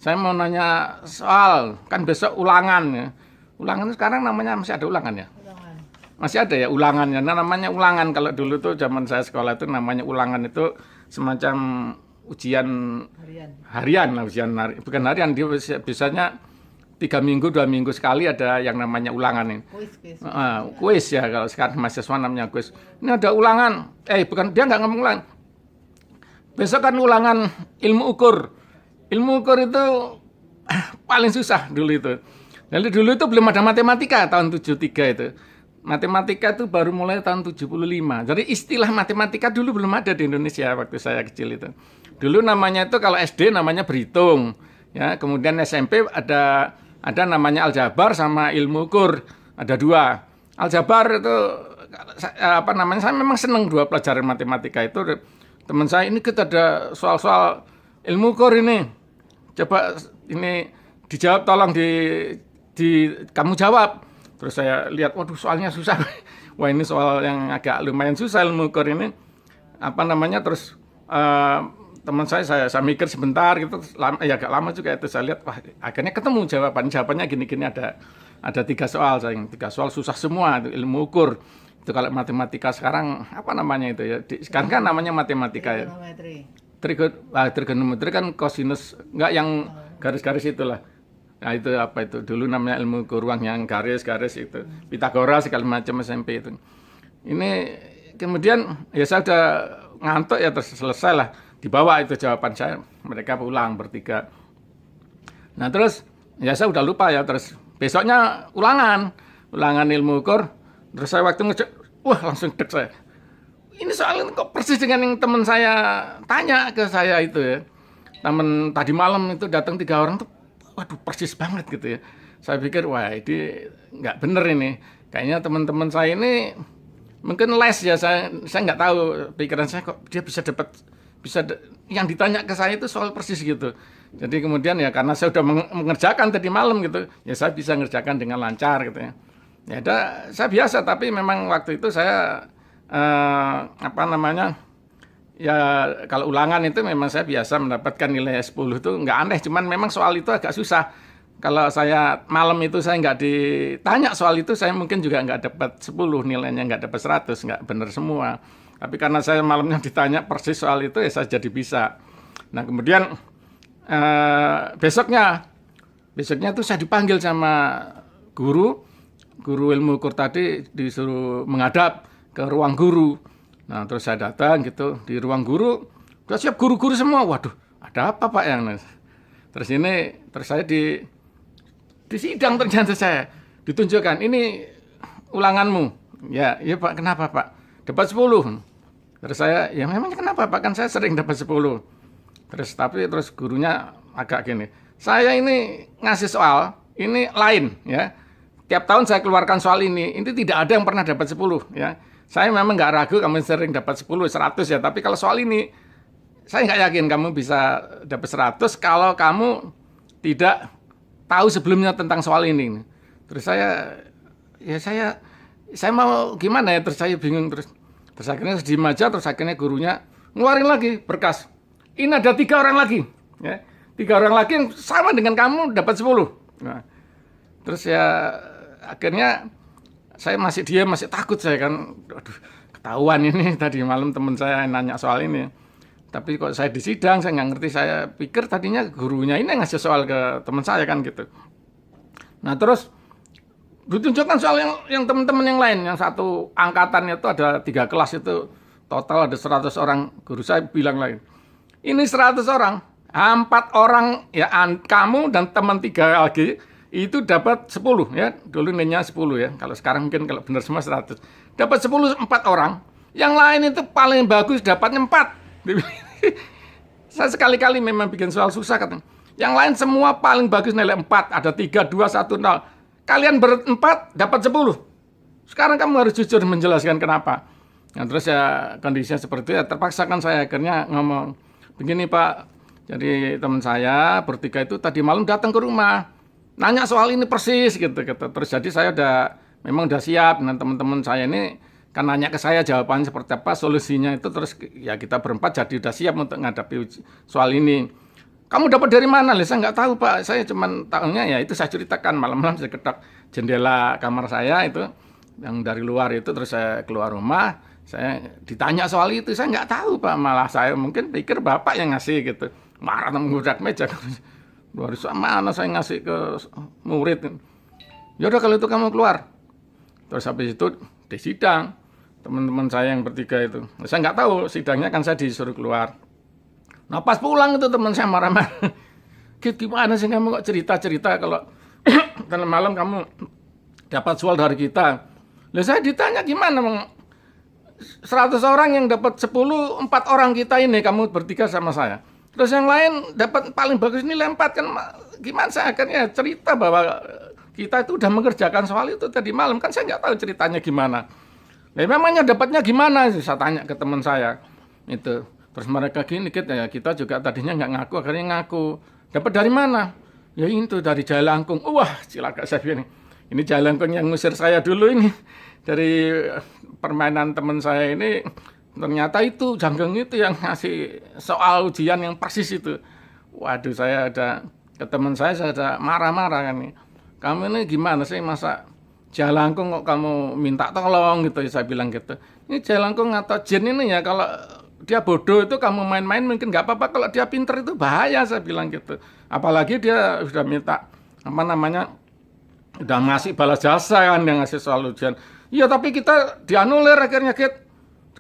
saya mau nanya soal, kan besok ulangan ya. Ulangan sekarang namanya masih ada ulangan ya? Ulangan. Masih ada ya ulangannya. Nah, namanya ulangan. Kalau dulu tuh zaman saya sekolah itu namanya ulangan itu semacam ujian harian lah, bukan harian, dia biasanya 3 minggu 2 minggu sekali ada yang namanya ulangan ini. Kuis ya, kalau sekarang mahasiswa namanya kuis. Ini ada ulangan, bukan, dia nggak ngomong ulangan. Besok kan ulangan ilmu ukur. ilmu ukur itu paling susah dulu itu. Jadi dulu itu belum ada matematika tahun 73 itu. Matematika itu baru mulai tahun 75. Jadi istilah matematika dulu belum ada di Indonesia waktu saya kecil itu. Dulu namanya itu kalau SD namanya berhitung, ya. Kemudian SMP ada namanya aljabar sama ilmu ukur. Ada dua. Aljabar itu apa namanya? Saya memang senang dua pelajaran matematika itu. Teman saya ini kita ada soal-soal ilmu ukur ini. Coba ini dijawab, tolong kamu jawab. Terus saya lihat, waduh soalnya susah. Wah ini soal yang agak lumayan susah ilmu ukur ini. Apa namanya, terus teman saya mikir sebentar gitu, agak lama juga itu saya lihat, wah akhirnya ketemu jawabannya gini-gini, ada 3 soal, tiga soal susah semua itu ilmu ukur. Itu kalau matematika sekarang apa namanya itu ya? Sekarang kan namanya matematika ya. Trigonometri kan kosinus, enggak yang garis-garis itulah. Nah itu apa itu? Dulu namanya ilmu ukur ruang yang garis-garis itu. Pitagoras segala macam SMP itu. Ini kemudian ya saya udah ngantuk ya, terus selesai lah. Dibawa itu jawaban saya. Mereka pulang bertiga. Nah terus ya saya udah lupa ya. Terus besoknya ulangan ilmu ukur. Terus saya waktu ngecek, wah langsung dek saya. Ini soalnya kok persis dengan yang teman saya tanya ke saya itu ya. Teman tadi malam itu datang 3 orang tuh. Waduh persis banget gitu ya. Saya pikir wah ini nggak bener ini. Kayaknya teman-teman saya ini mungkin les ya, saya nggak tahu, pikiran saya kok dia bisa yang ditanya ke saya itu soal persis gitu. Jadi kemudian ya karena saya sudah mengerjakan tadi malam gitu, ya saya bisa mengerjakan dengan lancar gitu ya. Ya saya biasa, tapi memang waktu itu saya apa namanya? Ya kalau ulangan itu memang saya biasa mendapatkan nilai 10 itu nggak aneh, cuman memang soal itu agak susah. Kalau saya malam itu saya nggak ditanya soal itu, saya mungkin juga nggak dapat 10 nilainya, nggak dapat 100, nggak benar semua. Tapi karena saya malamnya ditanya persis soal itu ya saya jadi bisa. Nah kemudian besoknya tuh saya dipanggil sama guru ilmu ukur tadi, disuruh menghadap ke ruang guru. Nah terus saya datang gitu di ruang guru, udah siap guru-guru semua. Waduh, ada apa Pak yang? Terus saya di sidang ternyata saya ditunjukkan, ini ulanganmu. Ya Pak, kenapa Pak? Dapat 10. Terus saya, ya memangnya kenapa Pak? Kan saya sering dapat 10. Terus gurunya agak gini. Saya ini ngasih soal, ini lain ya. Tiap tahun saya keluarkan soal ini tidak ada yang pernah dapat 10 ya. Saya memang nggak ragu kamu sering dapat 10, 100 ya. Tapi kalau soal ini, saya nggak yakin kamu bisa dapat 100 kalau kamu tidak tahu sebelumnya tentang soal ini. Terus saya mau gimana ya? Terus saya bingung. Terus akhirnya diem aja. Terus akhirnya gurunya ngeluarin lagi berkas. Ini ada 3 orang lagi. Ya. 3 orang lagi yang sama dengan kamu dapat 10. Nah, terus ya akhirnya saya masih diam, masih takut saya kan, aduh ketahuan ini tadi malam teman saya nanya soal ini. Tapi kok saya di sidang, saya nggak ngerti, saya pikir tadinya gurunya ini ngasih soal ke teman saya kan gitu. Nah terus ditunjukkan soal yang teman-teman yang lain, yang satu angkatan itu ada 3 kelas itu, total ada 100 orang, guru saya bilang lagi, ini 100 orang, 4 orang ya kamu dan teman 3 lagi, itu dapat 10 ya, dulu nilainya 10 ya, kalau sekarang mungkin kalau benar semua 100. Dapat 10 4 orang, yang lain itu paling bagus dapatnya 4. Saya sekali-kali memang bikin soal susah katanya. Yang lain semua paling bagus nilai 4, ada 3, 2, 1, 0. Kalian berempat dapat 10. Sekarang kamu harus jujur menjelaskan kenapa. Nah, terus ya kondisinya seperti itu ya, terpaksa kan saya akhirnya ngomong, begini Pak, jadi teman saya bertiga itu tadi malam datang ke rumah. Nanya soal ini persis gitu. Terus jadi saya memang udah siap. Dan teman-teman saya ini kan nanya ke saya jawabannya seperti apa, solusinya itu. Terus ya kita berempat jadi udah siap untuk menghadapi soal ini. Kamu dapat dari mana? Saya nggak tahu Pak. Saya cuma tahunya ya itu saya ceritakan malam-malam saya ketok jendela kamar saya itu yang dari luar itu. Terus saya keluar rumah, saya ditanya soal itu. Saya nggak tahu Pak. Malah saya mungkin pikir Bapak yang ngasih gitu. Marah mengudak meja. Luar biasa, mana saya ngasih ke murid. Ya udah kalau itu kamu keluar. Terus habis itu di sidang teman-teman saya yang bertiga itu. Saya nggak tahu sidangnya kan saya disuruh keluar. Nah pas pulang itu teman saya marah-marah. Git, gimana sih kamu kok cerita-cerita kalau dalam malam kamu dapat soal dari kita. Lah saya ditanya gimana, 100 orang yang dapat 10, 4 orang kita ini, kamu bertiga sama saya. Terus yang lain dapat paling bagus nilai 4 kan, gimana saya akhirnya cerita bahwa kita itu udah mengerjakan soal itu tadi malam, kan saya nggak tahu ceritanya gimana. Nah, memangnya dapatnya gimana? Saya tanya ke teman saya itu. Terus mereka gini, kita juga tadinya nggak ngaku, akhirnya ngaku. Dapat dari mana? Ya itu dari Jalangkung. Wah, cilaka saya bilang. Ini Jalangkung yang ngusir saya dulu ini. Dari permainan teman saya ini, ternyata itu Janggeng itu yang ngasih soal ujian yang persis itu. Waduh, saya ada ke teman saya ada marah-marah kan nih. Kamu ini gimana sih, masa Jalangkung kok kamu minta tolong gitu, saya bilang gitu. Ini Jalangkung atau jin ini ya, kalau dia bodoh itu kamu main-main mungkin nggak apa-apa, kalau dia pinter itu bahaya, saya bilang gitu. Apalagi dia sudah minta udah ngasih balas jasa kan, yang ngasih soal ujian. Iya, tapi kita dianulir akhirnya, Kit.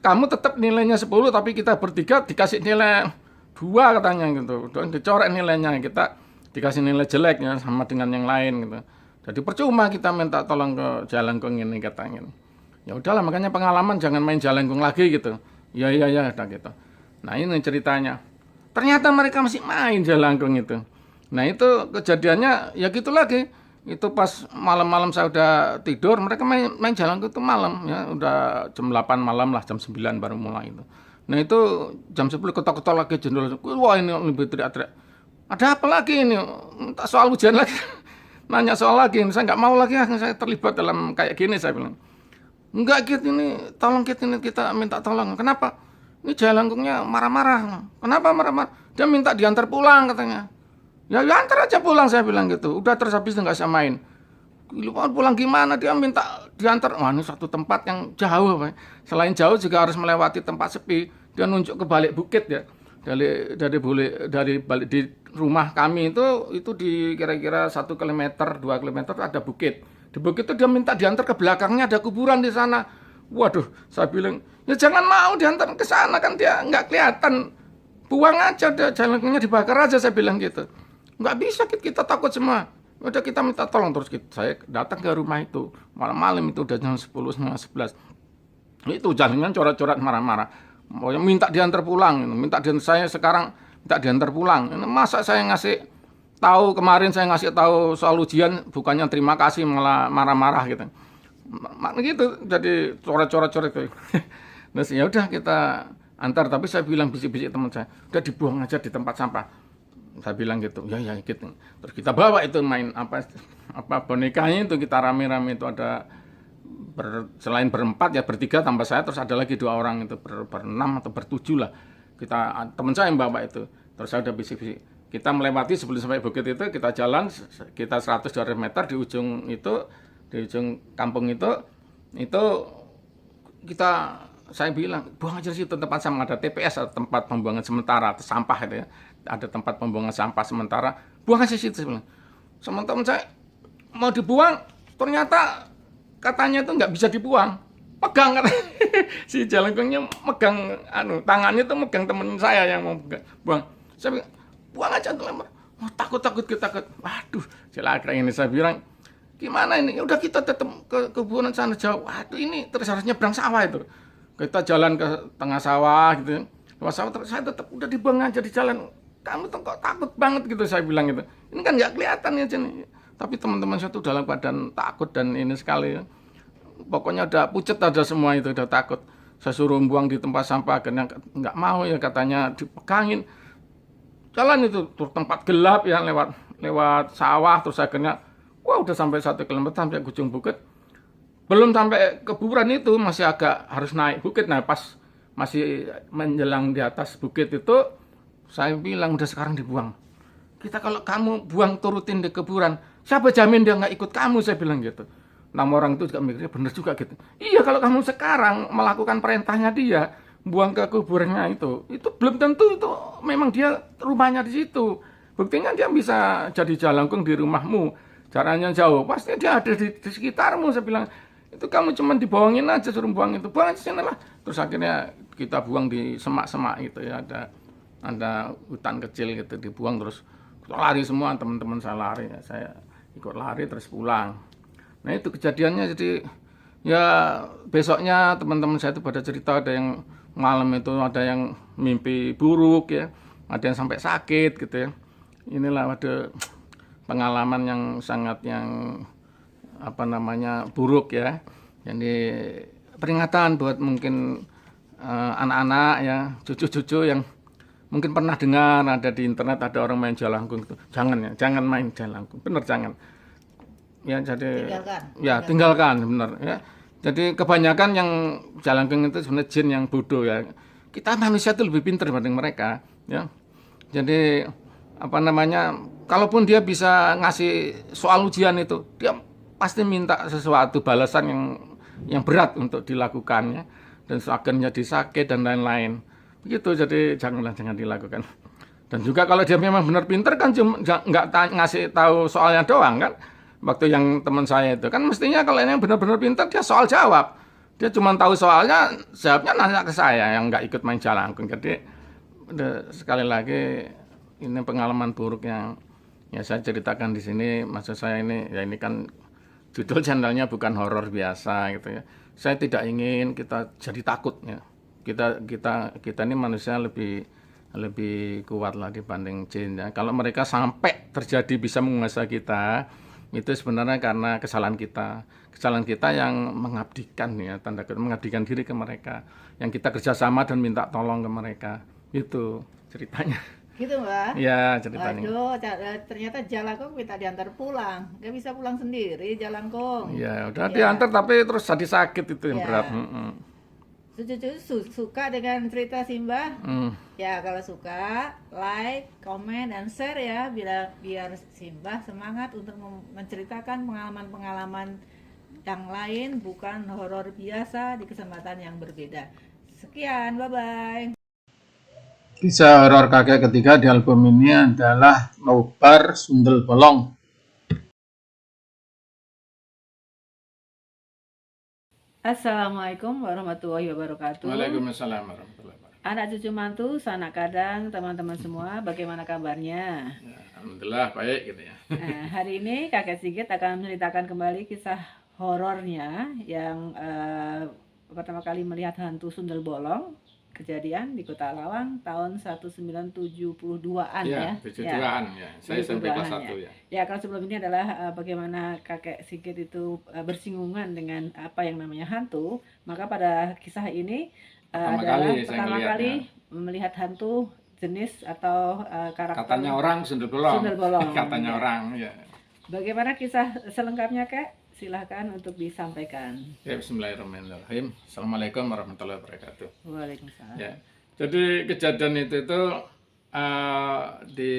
Kamu tetap nilainya 10, tapi kita bertiga dikasih nilai 2 katanya gitu. Dan dicoret nilainya, kita dikasih nilai jelek ya, sama dengan yang lain gitu. Jadi percuma kita minta tolong ke Jalangkung ini katanya. Ya udahlah, makanya pengalaman jangan main Jalangkung lagi gitu. Ya udah gitu. Nah, ini ceritanya. Ternyata mereka masih main Jalangkung itu. Nah, itu kejadiannya ya gitu lagi. Itu pas malam-malam saya udah tidur, mereka main Jalangkung itu malam ya, udah jam 8 malam lah, jam 9 baru mulai itu. Nah, itu jam 10 ketok-ketok lagi jendela. Wah, ini lebih teriak-teriak. Ada apa lagi ini? Minta soal ujian lagi. Nanya soal lagi. Saya nggak mau lagi, saya terlibat dalam kayak gini, saya bilang. Enggak, Kit, ini tolong, Kit, ini kita minta tolong. Kenapa? Ini Jalangkungnya marah-marah. Kenapa marah-marah? Dia minta diantar pulang katanya. Ya antar aja pulang, saya bilang gitu. Udah, terus habis itu nggak bisa main. Pulang gimana? Dia minta diantar. Wah, ini satu tempat yang jauh, Pak. Selain jauh juga harus melewati tempat sepi. Dia nunjuk ke balik bukit ya. Dari balik di rumah kami itu di kira-kira 1 kilometer, 2 kilometer ada bukit. Di bukit itu dia minta diantar ke belakangnya, ada kuburan di sana. Waduh, saya bilang, ya jangan mau diantar ke sana, kan dia nggak kelihatan. Buang aja, Jalangkungnya dibakar aja, saya bilang gitu. Nggak bisa, kita takut semua. Udah, kita minta tolong. Terus saya datang ke rumah itu. Malam-malam itu udah jam 10, setengah 11. Itu Jalangkung coret-coret marah-marah. Minta diantar pulang. Saya sekarang minta diantar pulang. Masa saya ngasih tahu, kemarin saya ngasih tahu soal ujian, bukannya terima kasih malah marah-marah gitu. Gitu, jadi coret-coret gitu. Nah, ya udah kita antar, tapi saya bilang bisik-bisik teman saya, udah dibuang aja di tempat sampah. Saya bilang gitu. Ya gitu. Terus kita bawa itu main apa bonekanya itu, kita rame-rame itu ada selain berempat ya bertiga tambah saya, terus ada lagi 2 orang itu berenam atau bertujuh lah. Teman saya yang bawa itu. Terus saya udah bisik-bisik. Kita melewati sebelum sampai bukit itu, kita jalan kita 100-200 meter di ujung kampung itu saya bilang, buang aja situ tempat sama, ada TPS atau tempat pembuangan sementara atau sampah itu ya. Ada tempat pembuangan sampah sementara, buang aja situ. Sementara saya mau dibuang, ternyata katanya itu nggak bisa dibuang. Pegang kan. Si Jalangkungnya megang tangannya itu megang teman saya yang mau buang. Saya bilang, buang aja tuh lembar. Takut. Waduh, celaka ini, saya bilang. Gimana ini? Udah, kita tetap ke kuburan sana jauh. Waduh, ini terus harus nyebrang sawah itu. Kita jalan ke tengah sawah gitu. Tengah sawah, terus saya tetap udah dibuang aja di jalan. Kamu tuh kok takut banget gitu, saya bilang gitu. Ini kan nggak kelihatan ya, Jen. Tapi teman-teman saya tuh dalam keadaan takut dan ini sekali ya. Pokoknya udah pucet ada semua itu, udah takut. Saya suruh buang di tempat sampah, akhirnya nggak mau ya, katanya dipegangin. Jalan itu tuh tempat gelap ya, lewat sawah, terus akhirnya wah udah sampai 1 kilometer, sampai ujung bukit. Belum sampai ke kuburan itu, masih agak harus naik bukit. Nah, pas masih menjelang di atas bukit itu, saya bilang udah sekarang dibuang. Kalau kamu buang turutin di kuburan, siapa jamin dia nggak ikut kamu, saya bilang gitu. Nah, orang itu juga mikirnya bener juga gitu. Iya, kalau kamu sekarang melakukan perintahnya dia, buang ke kuburannya itu belum tentu itu memang dia rumahnya di situ. Buktinya dia bisa jadi Jalangkung di rumahmu, caranya jauh, pasti dia ada di sekitarmu. Saya bilang, itu kamu cuma dibohongin aja, suruh buang itu, buang aja sana lah. Terus akhirnya kita buang di semak-semak itu ya, ada hutan kecil gitu, dibuang terus lari semua, teman-teman saya lari, saya ikut lari terus pulang. Nah itu kejadiannya, jadi ya besoknya teman-teman saya itu pada cerita, ada yang malam itu ada yang mimpi buruk ya, ada yang sampai sakit gitu ya. Inilah ada pengalaman yang sangat apa namanya buruk ya. Jadi peringatan buat mungkin anak-anak ya, cucu-cucu yang mungkin pernah dengar ada di internet ada orang main jalangkung itu. Jangan ya, jangan main jalangkung. Bener jangan. Ya jadi tinggalkan bener ya. Jadi kebanyakan yang jalangkung itu sebenarnya jin yang bodoh ya. Kita manusia itu lebih pintar dibanding mereka ya. Jadi apa namanya, kalaupun dia bisa ngasih soal ujian itu, dia pasti minta sesuatu balasan yang berat untuk dilakukannya, dan akhirnya disakit dan lain-lain. Begitu, jadi jangan dilakukan. Dan juga kalau dia memang benar pintar kan cuma nggak ngasih tahu soalnya doang kan. Waktu yang teman saya itu kan mestinya kalau yang benar-benar pintar dia soal jawab. Dia cuma tahu soalnya, jawabnya nanya ke saya yang nggak ikut main jalangkung. Jadi sekali lagi ini pengalaman buruk yang ya saya ceritakan di sini. Maksud saya ini ya, ini kan judul channelnya bukan horor biasa gitu ya. Saya tidak ingin kita jadi takut ya. Kita ini manusia lebih kuat lah dibanding jin ya. Kalau mereka sampai terjadi bisa menguasai kita, itu sebenarnya karena kesalahan kita yang mengabdikan ya, tanda kutip mengabdikan diri ke mereka, yang kita kerjasama dan minta tolong ke mereka. Itu ceritanya. Gitu Mbak? Ya ceritanya. Aduh, ternyata jalangkung minta diantar pulang, nggak bisa pulang sendiri jalangkung. Ya udah diantar tapi terus jadi sakit, itu yang berat. Suka dengan cerita Simba? Ya kalau suka, like, comment, dan share ya, biar Simba semangat untuk menceritakan pengalaman-pengalaman yang lain, bukan horor biasa, di kesempatan yang berbeda. Sekian, bye-bye. Kisah horor kakek ketiga di album ini adalah Nobar Sundel Bolong. Assalamualaikum warahmatullahi wabarakatuh. Waalaikumsalam warahmatullahi wabarakatuh. Anak cucu mantu, sanak kadang, teman-teman semua, bagaimana kabarnya? Ya, alhamdulillah baik gitu ya. Hari ini kakek Sigit akan menceritakan kembali kisah horornya yang pertama kali melihat hantu sundel bolong. Kejadian di Kota Lawang tahun 1972-an ya. 72-an ya. Saya sampai kelas 1 ya. Ya, kalau sebelum ini adalah bagaimana kakek Sigit itu bersinggungan dengan apa yang namanya hantu, maka pada kisah ini pertama kali melihat hantu jenis atau karakter. Katanya orang sundel bolong. Sundel bolong. Katanya orang ya. Bagaimana kisah selengkapnya, Kak? Silahkan untuk disampaikan. Ya, bismillahirrahmanirrahim. Assalamualaikum warahmatullahi wabarakatuh. Waalaikumsalam. Ya. Jadi kejadian itu di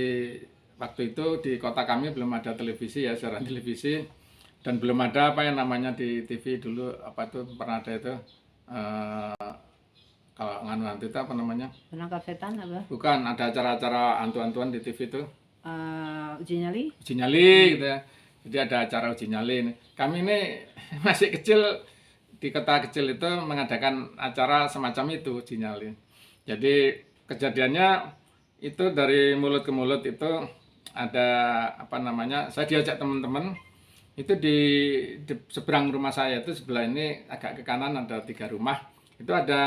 waktu itu di kota kami belum ada televisi ya, siaran televisi, dan belum ada apa yang namanya di TV dulu, apa itu pernah ada itu kalau hantu itu apa namanya? Penangkap setan apa? Bukan, ada acara-acara hantu-hantuan di TV itu. Uji nyali? Uji nyali gitu ya. Jadi ada acara uji nyali. Kami ini masih kecil, di kota kecil itu mengadakan acara semacam itu, uji nyali. Jadi kejadiannya itu dari mulut ke mulut itu ada apa namanya, saya diajak teman-teman itu di seberang rumah saya itu, sebelah ini agak ke kanan ada 3 rumah. Itu ada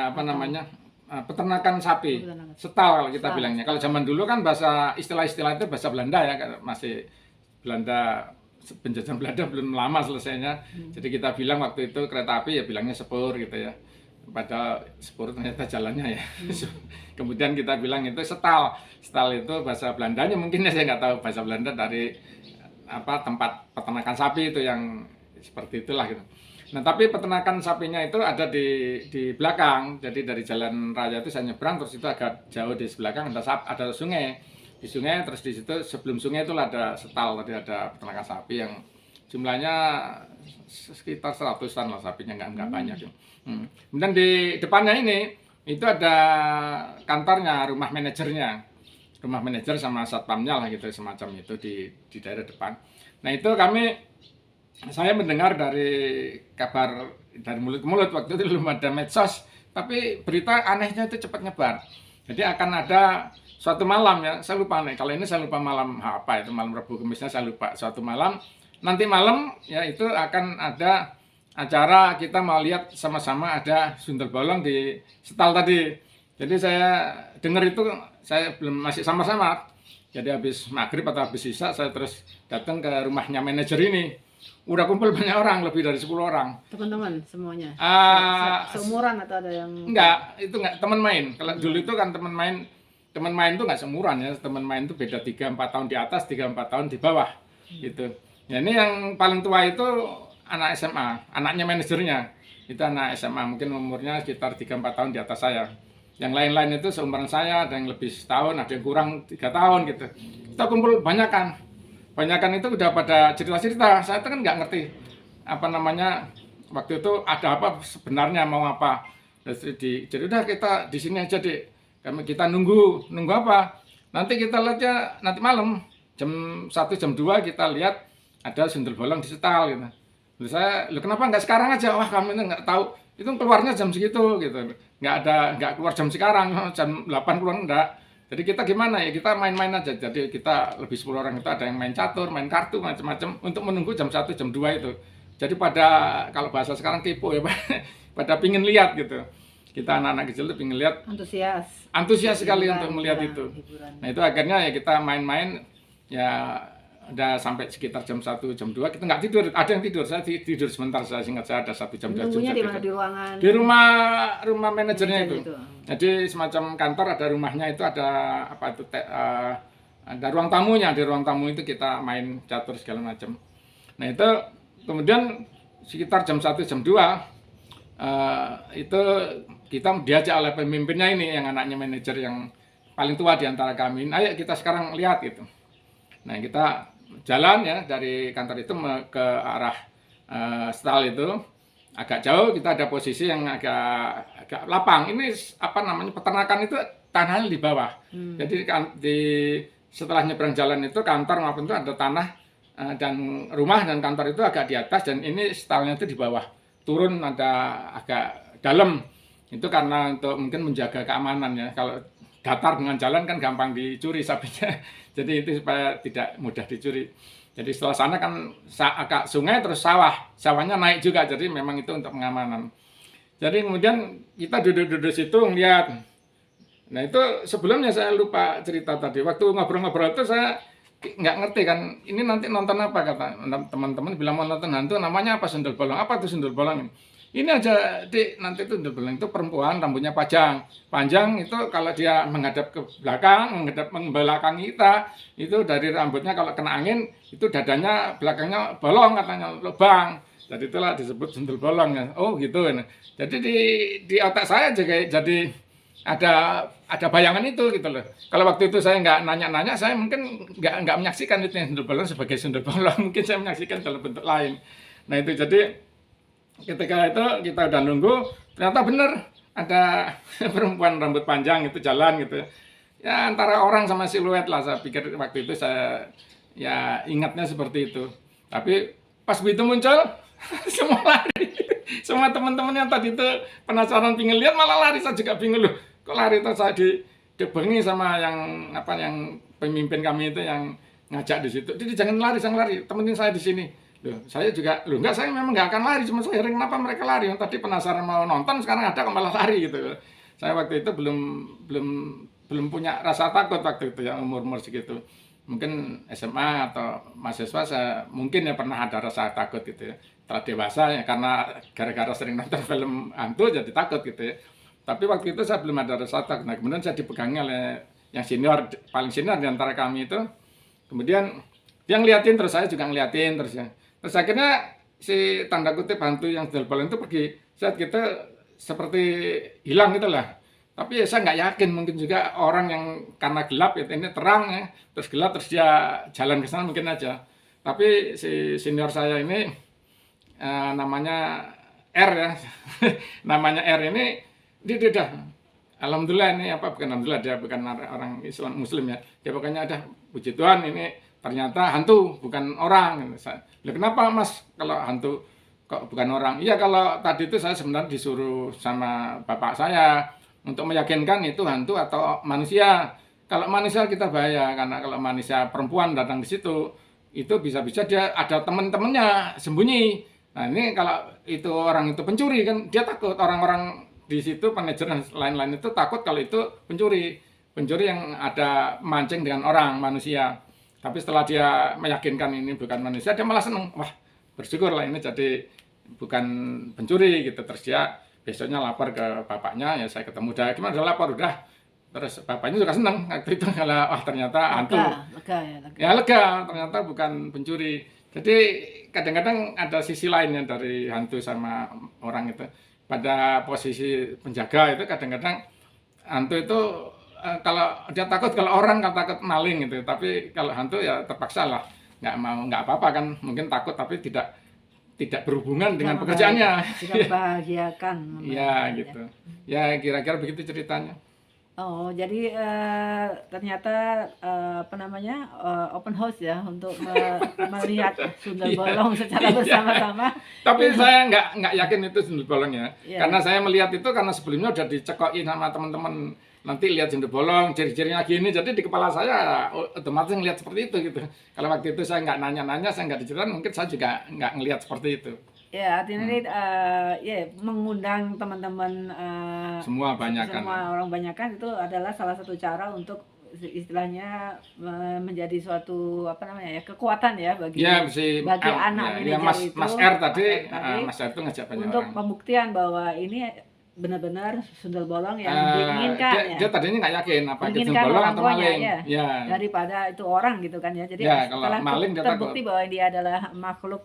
apa namanya, peternakan sapi, setal kalau kita bilangnya. Kalau zaman dulu kan bahasa istilah-istilah itu bahasa Belanda ya, masih Belanda, penjajahan Belanda belum lama selesainya. Jadi kita bilang waktu itu kereta api ya bilangnya sepur gitu ya. Padahal sepur ternyata jalannya ya. Kemudian kita bilang itu setal. Setal itu bahasa Belandanya mungkin ya, saya nggak tahu bahasa Belanda, dari apa tempat peternakan sapi itu yang seperti itulah gitu. Nah tapi peternakan sapinya itu ada di belakang. Jadi dari jalan raya itu saya nyebrang, terus itu agak jauh di belakang ada sungai. Di sungai, terus di situ sebelum sungai itu ada setal, tadi ada peternakan sapi yang jumlahnya sekitar 100-an lah sapinya, nggak banyak. Kemudian di depannya ini itu ada kantornya, rumah manajer sama satpamnya lah gitu, semacam itu di daerah depan. Nah itu saya mendengar dari kabar dari mulut ke mulut, waktu itu belum ada medsos, tapi berita anehnya itu cepat nyebar. Jadi akan ada suatu malam ya, saya lupa nih, kalau ini saya lupa malam apa itu, malam Rabu Kemisnya saya lupa, suatu malam, nanti malam ya itu akan ada acara kita mau lihat sama-sama ada sundel bolong di setal tadi. Jadi saya dengar itu, saya belum masih sama-sama. Jadi habis maghrib atau habis isya saya terus datang ke rumahnya manajer ini. Udah kumpul banyak orang, lebih dari 10 orang. Teman-teman semuanya. Seumuran atau ada yang enggak, itu enggak teman main. Kalau dulu itu kan teman main itu enggak seumuran ya. Teman main itu beda 3-4 tahun di atas, 3-4 tahun di bawah gitu. Ya ini yang paling tua itu anak SMA, anaknya manajernya. Itu anak SMA, mungkin umurnya sekitar 3-4 tahun di atas saya. Yang lain-lain itu seumuran saya, ada yang lebih setahun, ada yang kurang 3 tahun gitu. Kita kumpul banyakan itu udah pada cerita-cerita. Saya itu kan nggak ngerti apa namanya waktu itu ada apa sebenarnya, mau apa. Jadi udah kita di sini aja deh. Kita nunggu apa? Nanti kita lihatnya nanti malam jam 1 jam 2 kita lihat ada sundel bolong di setal gitu. Lu kenapa nggak sekarang aja? Wah kami itu nggak tahu. Itu keluarnya jam segitu gitu. Nggak keluar jam sekarang, jam 8 keluar enggak. Jadi kita gimana ya, kita main-main aja. Jadi kita lebih 10 orang itu ada yang main catur, main kartu, macam-macam untuk menunggu jam 1 jam 2 itu. Jadi pada kalau bahasa sekarang kepo ya, pada pingin lihat gitu. Kita anak-anak kecil itu pingin lihat, antusias sekali untuk melihat itu. Nah itu akhirnya ya kita main-main ya udah sampai sekitar jam 1 jam 2 kita nggak tidur, ada yang tidur, saya tidur sebentar, saya ingat saya ada 1 jam 2 jam. Tunggunya di mana, di ruangan? Di rumah manajernya itu. Jadi semacam kantor, ada rumahnya itu, ada apa itu ada ruang tamunya, di ruang tamu itu kita main catur segala macam. Nah itu kemudian sekitar jam 1 jam 2 itu kita diajak oleh pemimpinnya ini, yang anaknya manajer yang paling tua di antara kami. Ayo kita sekarang lihat gitu. Nah kita jalan ya dari kantor itu ke arah setal itu agak jauh, kita ada posisi yang agak lapang. Ini apa namanya, peternakan itu tanahnya di bawah. Jadi setelah nyebrang jalan itu kantor maupun itu ada tanah dan rumah dan kantor itu agak di atas, dan ini setalnya itu di bawah. Turun ada agak dalam. Itu karena untuk mungkin menjaga keamanan ya. Kalau datar dengan jalan kan gampang dicuri sapinya. Jadi itu supaya tidak mudah dicuri. Jadi setelah sana kan agak sungai terus sawahnya naik juga. Jadi memang itu untuk pengamanan. Jadi kemudian kita duduk-duduk situ ngeliat. Nah itu sebelumnya saya lupa cerita tadi. Waktu ngobrol-ngobrol itu saya nggak ngerti kan. Ini nanti nonton apa, kata teman-teman bilang mau nonton hantu. Namanya apa, sundel bolong? Apa tuh sundel bolong? Ini aja Dik, nanti itu sundel bolong itu perempuan, rambutnya panjang itu kalau dia menghadap ke belakang, menghadap membelakangi kita, itu dari rambutnya kalau kena angin itu dadanya belakangnya bolong, katanya lubang. Jadi itulah disebut sundel bolong ya. Oh gitu. Jadi di otak saya jadi ada bayangan itu gitu loh. Kalau waktu itu saya nggak nanya-nanya, saya mungkin nggak menyaksikan itu yang sundel bolong sebagai sundel bolong. Mungkin saya menyaksikan dalam bentuk lain. Nah itu jadi ketika itu kita udah nunggu, ternyata bener ada perempuan rambut panjang itu jalan gitu. Ya antara orang sama siluet lah, saya pikir waktu itu saya ya ingatnya seperti itu. Tapi pas begitu muncul semua lari. Semua teman-teman yang tadi itu penasaran pingin lihat malah lari, saya juga bingung loh. Kok lari, itu saya dibengi sama yang pemimpin kami itu yang ngajak di situ. Jadi jangan lari, temenin saya di sini. Loh, saya juga, enggak, saya memang nggak akan lari, cuma saya heran kenapa mereka lari. Yang tadi penasaran mau nonton, sekarang ada kok malah lari gitu. Saya waktu itu belum punya rasa takut waktu itu ya, umur segitu. Mungkin SMA atau mahasiswa saya mungkin ya pernah ada rasa takut gitu ya. Setelah dewasa ya, karena gara-gara sering nonton film hantu jadi takut gitu ya. Tapi waktu itu saya belum ada rasa takut. Nah, kemudian saya dipegangi oleh yang senior, paling senior di antara kami itu. Kemudian dia ngeliatin, terus saya juga ngeliatin terus ya. Terus akhirnya si tanda kutip hantu yang sundel bolong itu pergi. Saat kita seperti hilang gitu lah. Tapi ya saya nggak yakin, mungkin juga orang yang karena gelap ya, ini terang ya, terus gelap terus dia jalan ke sana mungkin aja. Tapi si senior saya ini namanya R ya, namanya R ini dia udah, alhamdulillah ini apa, bukan alhamdulillah, dia bukan orang Islam Muslim ya, dia pokoknya ada puji Tuhan ini ternyata hantu bukan orang. Loh, kenapa Mas kalau hantu kok bukan orang? Iya, kalau tadi itu saya sebenarnya disuruh sama bapak saya untuk meyakinkan itu hantu atau manusia. kalau manusia kita bahaya, karena kalau manusia perempuan datang di situ, itu bisa-bisa dia ada teman-temannya sembunyi. Nah ini kalau itu orang itu pencuri kan, dia takut, orang-orang di situ manajer dan lain-lain itu takut kalau itu pencuri yang ada mancing dengan orang manusia. Tapi setelah dia meyakinkan ini bukan manusia, dia malah seneng. Wah, bersyukur lah ini jadi bukan pencuri gitu. Terus dia besoknya lapor ke bapaknya, ya saya ketemu dia, gimana udah lapor udah. Terus bapaknya juga seneng waktu itu kalau wah ternyata hantu. Lega ya, lega. Ya lega, ternyata bukan pencuri. Jadi kadang-kadang ada sisi lainnya dari hantu sama orang itu. Pada posisi penjaga itu kadang-kadang hantu itu kalau dia takut, kalau orang kan takut maling gitu, tapi kalau hantu ya terpaksa lah nggak apa-apa kan, mungkin takut tapi tidak berhubungan dengan pekerjaannya. Tidak bahagiakan. Iya gitu. Ya kira-kira begitu ceritanya. Oh, jadi ternyata open house ya untuk melihat sundel bolong secara bersama-sama. Tapi saya nggak yakin itu sundel bolong ya, Iya. karena saya melihat itu karena sebelumnya udah dicekokin sama teman-teman. Nanti lihat sundel bolong, ciri-cirinya gini, jadi di kepala saya otomatis ngelihat seperti itu gitu. Kalau waktu itu saya nggak nanya-nanya, saya nggak diceritain, mungkin saya juga nggak ngelihat seperti itu. Ya, artinya ini ya mengundang teman-teman Semua banyak kan. semua orang banyakan itu adalah salah satu cara untuk istilahnya menjadi suatu kekuatan ya bagi Ya, si bagi anak ya, manajer itu, Mas R tadi, Mas R Mas R itu ngajak banyak untuk orang. pembuktian bahwa ini benar-benar sundel bolong yang Eh, diinginkan dia tadinya nggak yakin apa itu Diinginkan sundel bolong orang atau tuanya, maling. ya. Ya. daripada itu orang gitu kan ya. Jadi Ya, kalau setelah maling dia terbukti bahwa dia adalah makhluk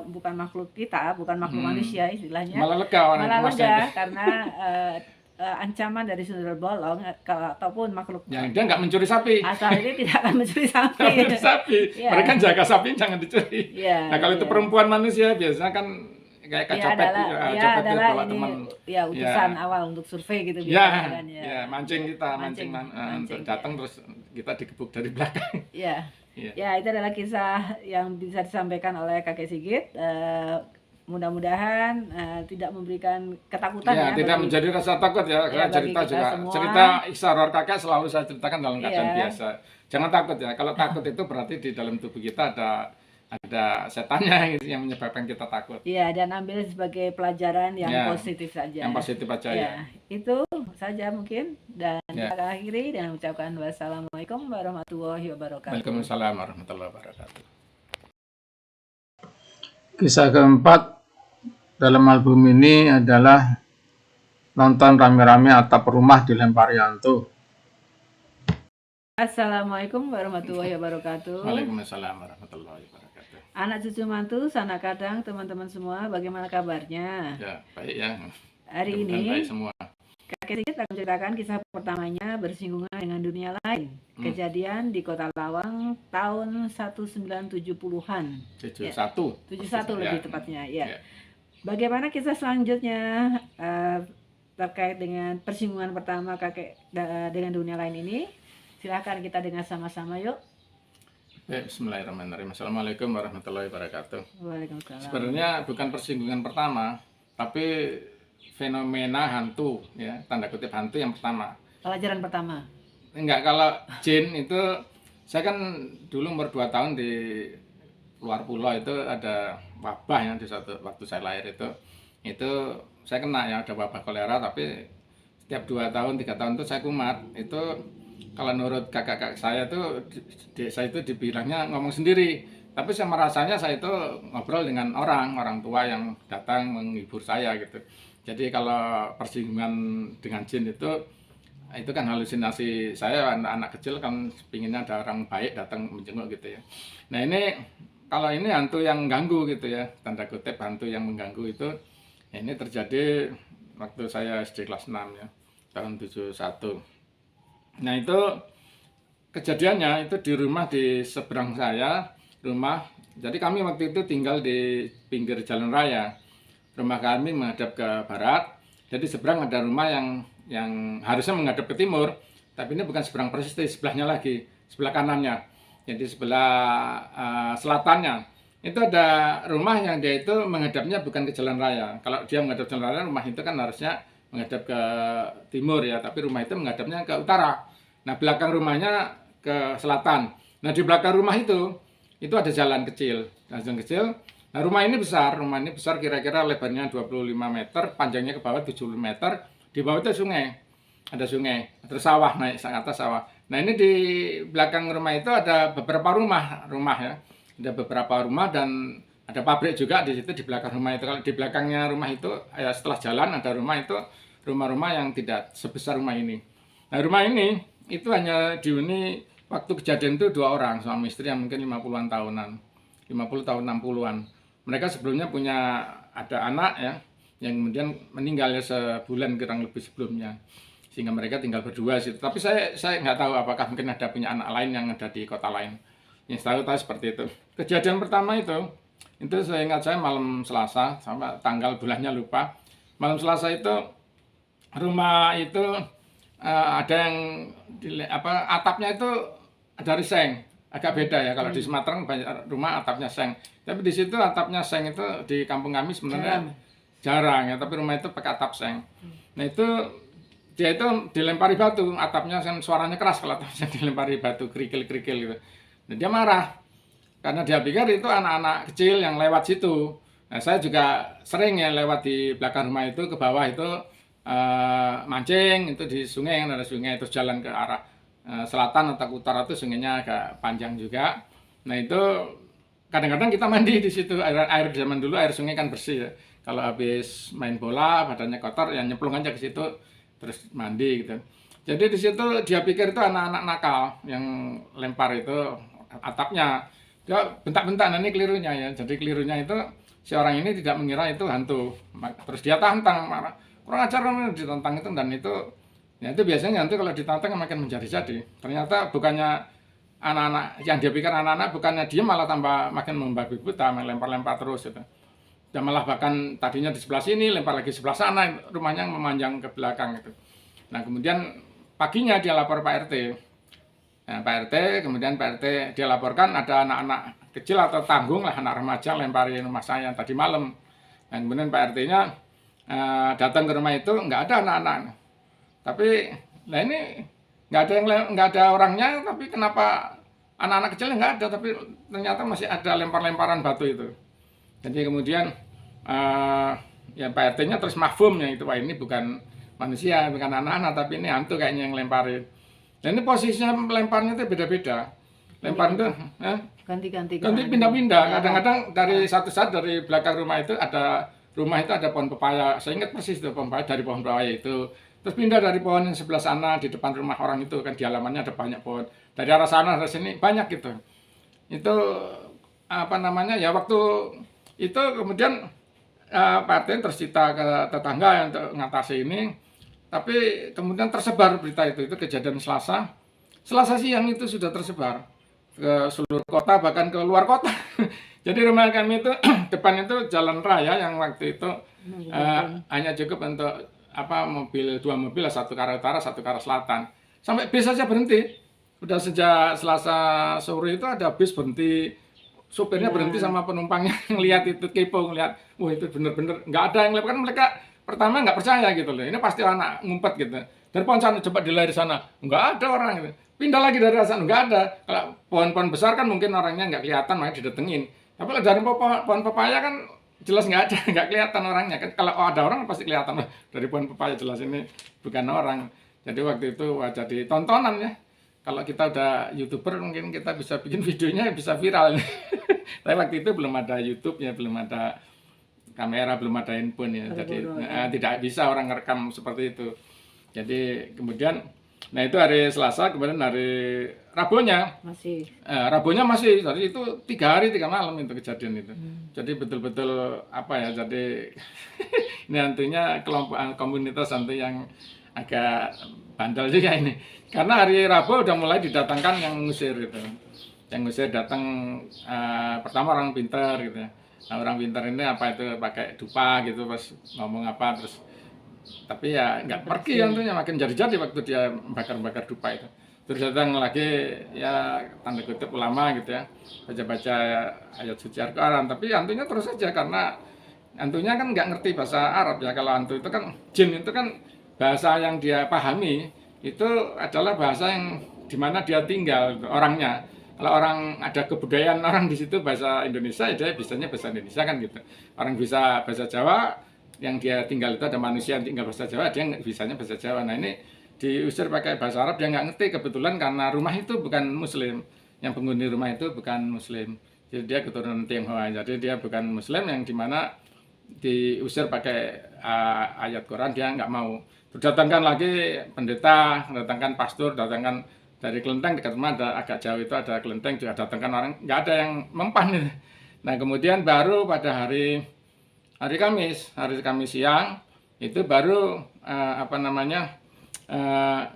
bukan makhluk kita, bukan makhluk manusia istilahnya. Malah lega orang Malah Mas lega R. karena ancaman dari sundel bolong ataupun makhluk Ya, dia nggak mencuri sapi. asal ini tidak akan mencuri sapi. Nggak mencuri sapi. Iya. Mereka jaga sapi jangan dicuri. Iya, Nah, kalau itu iya. perempuan manusia biasanya kan kayak Dia copet, adalah, dia copet adalah bawa ini teman. ya utusan Ya. awal untuk survei gitu Ya, biasanya kan ya. ya, mancing kita, Mancing, untuk ya. datang terus kita digebuk dari belakang. Ya. Iya. Ya, itu adalah kisah yang bisa disampaikan oleh Kakek Sigit. Mudah-mudahan tidak memberikan ketakutan Ya, ya tidak bagi- menjadi rasa takut ya, karena bagi cerita kita juga. semua. Cerita Isaror kakek selalu saya ceritakan dalam keadaan Iya. biasa. Jangan takut ya. Kalau takut itu berarti di dalam tubuh kita ada setannya gitu yang menyebabkan kita takut. Iya, dan ambil sebagai pelajaran yang Ya, positif saja. Yang positif aja ya. Ya, itu saja mungkin, dan Ya. kita akhiri dengan mengucapkan wassalamualaikum warahmatullahi wabarakatuh. Waalaikumsalam warahmatullahi wabarakatuh. Kisah keempat dalam album ini adalah nonton rame-rame atap rumah dilempari hantu. Assalamualaikum warahmatullahi wabarakatuh. Waalaikumsalam warahmatullahi wabarakatuh. Anak cucu mantu, sanak kadang, teman-teman semua, bagaimana kabarnya? Ya, baik ya. Hari Mudah-mudahan ini baik semua. Kakek Sigit akan menceritakan kisah pertamanya bersinggungan dengan dunia lain. Kejadian di Kota Lawang tahun 1970-an. 71. 71 lebih Ya. tepatnya, ya. Ya. Bagaimana kisah selanjutnya terkait dengan persinggungan pertama kakek dengan dunia lain ini? Silahkan kita dengar sama-sama yuk. Baik, bismillahirrahmanirrahim. Assalamualaikum warahmatullahi wabarakatuh. Waalaikumsalam. Sebenarnya bukan persinggungan pertama, tapi fenomena hantu, ya, tanda kutip hantu yang pertama. Pelajaran pertama. Enggak, kalau jin itu, saya kan dulu umur 2 tahun di luar pulau itu ada wabah ya di satu waktu saya lahir itu saya kena ya, ada wabah kolera, tapi setiap 2 tahun 3 tahun itu saya kumat. Itu kalau menurut kakak-kakak saya tuh saya itu dibilangnya ngomong sendiri, tapi sama rasanya saya itu ngobrol dengan orang tua yang datang menghibur saya gitu. Jadi kalau persinggungan dengan jin itu kan halusinasi saya, anak kecil kan pinginnya ada orang baik datang menjenguk gitu ya. Nah ini kalau ini hantu yang ganggu gitu ya, tanda kutip hantu yang mengganggu itu, ya ini terjadi waktu saya SD kelas 6 ya, tahun 71. Nah itu kejadiannya itu di rumah di seberang saya, rumah. Jadi kami waktu itu tinggal di pinggir jalan raya. Rumah kami menghadap ke barat. Jadi seberang ada rumah yang harusnya menghadap ke timur, tapi ini bukan seberang persis, di sebelahnya lagi, sebelah kanannya. Jadi sebelah selatannya. Itu ada rumah yang dia itu menghadapnya bukan ke jalan raya. Kalau dia menghadap jalan raya, rumah itu kan harusnya menghadap ke timur ya, tapi rumah itu menghadapnya ke utara. Nah, belakang rumahnya ke selatan. Nah, di belakang rumah itu ada jalan kecil. Nah, rumah ini besar kira-kira lebarnya 25 meter, panjangnya ke bawah 70 meter. Di bawah itu sungai. Ada sungai, terus sawah, naik ke atas sawah. Nah, ini di belakang rumah itu ada beberapa rumah ya. Ada beberapa rumah dan ada pabrik juga di situ di belakang rumah itu. Kalau di belakangnya rumah itu, ya setelah jalan ada rumah itu, rumah-rumah yang tidak sebesar rumah ini. Nah, rumah ini itu hanya dihuni waktu kejadian itu 2 orang, suami istri yang mungkin 50-an tahunan, 50 tahun 60-an. Mereka sebelumnya punya ada anak ya, yang kemudian meninggal ya sebulan kurang lebih sebelumnya. Sehingga mereka tinggal berdua situ. Tapi saya nggak tahu apakah mungkin ada punya anak lain yang ada di kota lain. Yang tahu seperti itu. Kejadian pertama itu saya ingat saya malam Selasa, sama tanggal bulannya lupa. Malam Selasa itu rumah itu ada yang atapnya itu dari seng, agak beda ya. Kalau di Sumatera banyak rumah atapnya seng. Tapi di situ atapnya seng itu di kampung kami sebenarnya jarang ya. Tapi rumah itu pakai atap seng. Nah itu dia itu dilempari batu, atapnya kan suaranya keras kalau atapnya dilempari batu, kerikil-kerikil gitu. Dan dia marah karena dia pikir itu anak-anak kecil yang lewat situ. Nah, saya juga sering ya lewat di belakang rumah itu ke bawah itu mancing itu di sungai, kan ada sungai terus jalan ke arah selatan atau utara itu sungainya agak panjang juga. Nah itu kadang-kadang kita mandi di situ, air zaman dulu air sungai kan bersih ya. Kalau habis main bola badannya kotor ya nyemplung aja ke situ terus mandi gitu. Jadi di situ dia pikir itu anak-anak nakal yang lempar itu atapnya. Dia bentak-bentak, nah ini kelirunya ya. Jadi kelirunya itu si orang ini tidak mengira itu hantu. Terus dia tantang, marah. Kurang ajar kan ditantang itu, dan itu ya itu biasanya nanti kalau ditantang makin menjadi-jadi. Ternyata bukannya anak-anak yang dia pikir anak-anak, bukannya dia malah tambah makin membabi buta, melempar-lempar terus itu. Dan malah bahkan tadinya di sebelah sini, lempar lagi sebelah sana, rumahnya memanjang ke belakang gitu. Nah kemudian paginya dia lapor Pak RT. Nah, Pak RT, kemudian Pak RT dia laporkan ada anak-anak kecil atau tanggung lah, anak remaja lempari rumah saya tadi malam. Dan kemudian Pak RT-nya datang ke rumah itu, nggak ada anak-anak. Tapi, nah ini nggak ada orangnya, tapi kenapa anak-anak kecilnya nggak ada, tapi ternyata masih ada lempar-lemparan batu itu. Jadi kemudian ya Pak RT-nya terus mafhumnya itu, wah ini bukan manusia, bukan anak-anak, tapi ini hantu kayaknya yang lemparin. Dan ini posisinya lemparnya itu beda-beda. Lempar itu ganti-ganti pindah-pindah. Kadang-kadang dari satu saat dari belakang rumah itu ada pohon pepaya. Saya ingat persis itu pohon pepaya, dari pohon pepaya itu. Terus pindah dari pohon yang sebelah sana di depan rumah orang itu, kan di halamannya ada banyak pohon. Dari arah sana arah sini banyak gitu. Itu apa namanya ya, waktu itu kemudian Pak RT terus cerita ke tetangga untuk mengatasi ini, tapi kemudian tersebar berita itu kejadian Selasa siang itu sudah tersebar ke seluruh kota, bahkan ke luar kota. Jadi rumah kami itu depan itu jalan raya yang waktu itu hanya cukup untuk dua mobil, satu ke arah utara, satu ke arah selatan. Sampai bis saja berhenti. Udah sejak Selasa sore itu ada bis berhenti, sopirnya berhenti sama penumpangnya ngelihat itu, kepo ngelihat, wah itu bener-bener nggak ada yang lewat. Kan mereka pertama nggak percaya gitu loh, ini pasti anak ngumpet gitu. Dari pohon sana coba dilari sana, nggak ada orang gitu. Pindah lagi dari sana, nggak ada. Kalau pohon-pohon besar kan mungkin orangnya nggak kelihatan, makanya didatengin. Tapi kalau dari pohon pepaya kan jelas nggak ada, nggak kelihatan orangnya. Kalau ada orang pasti kelihatan, dari pohon pepaya jelas ini bukan orang. Jadi waktu itu jadi tontonan ya. Kalau kita udah YouTuber mungkin kita bisa bikin videonya bisa viral. Tapi waktu itu belum ada YouTube ya, belum ada kamera, belum ada handphone ya. Jadi tidak bisa orang ngerekam seperti itu. Jadi kemudian, nah itu hari Selasa, kemudian hari Rabunya masih, jadi itu 3 hari 3 malam itu kejadian itu. Jadi betul-betul jadi ini hantunya kelompok komunitas hantu yang agak bandel juga ini. Karena hari Rabu udah mulai didatangkan yang ngusir gitu. Yang ngusir datang pertama orang pintar gitu ya. Nah, orang pintar ini itu pakai dupa gitu pas ngomong terus. Tapi ya nggak pergi hantunya, makin jadi-jadi waktu dia bakar-bakar dupa itu. Terus datang lagi ya tanda kutip ulama gitu ya, baca-baca ayat suci Al-Quran, tapi hantunya terus saja karena hantunya kan nggak ngerti bahasa Arab ya. Kalau hantu itu kan, jin itu kan bahasa yang dia pahami itu adalah bahasa yang dimana dia tinggal orangnya. Kalau orang ada kebudayaan orang di situ bahasa Indonesia, ya dia bisanya bahasa Indonesia kan gitu. Orang bisa bahasa Jawa, yang dia tinggal itu ada manusia yang tinggal bahasa Jawa, dia bisanya bahasa Jawa. Nah ini diusir pakai bahasa Arab, dia nggak ngerti kebetulan karena rumah itu bukan Muslim, yang penghuni rumah itu bukan Muslim. Jadi dia keturunan Tionghoa, jadi dia bukan Muslim yang dimana diusir pakai ayat Quran, dia nggak mau. Datangkan lagi pendeta, datangkan pastor, datangkan dari kelenteng dekat rumah ada agak jauh itu ada kelenteng juga datangkan orang, nggak ada yang mempan. Nah kemudian baru pada hari Kamis siang itu baru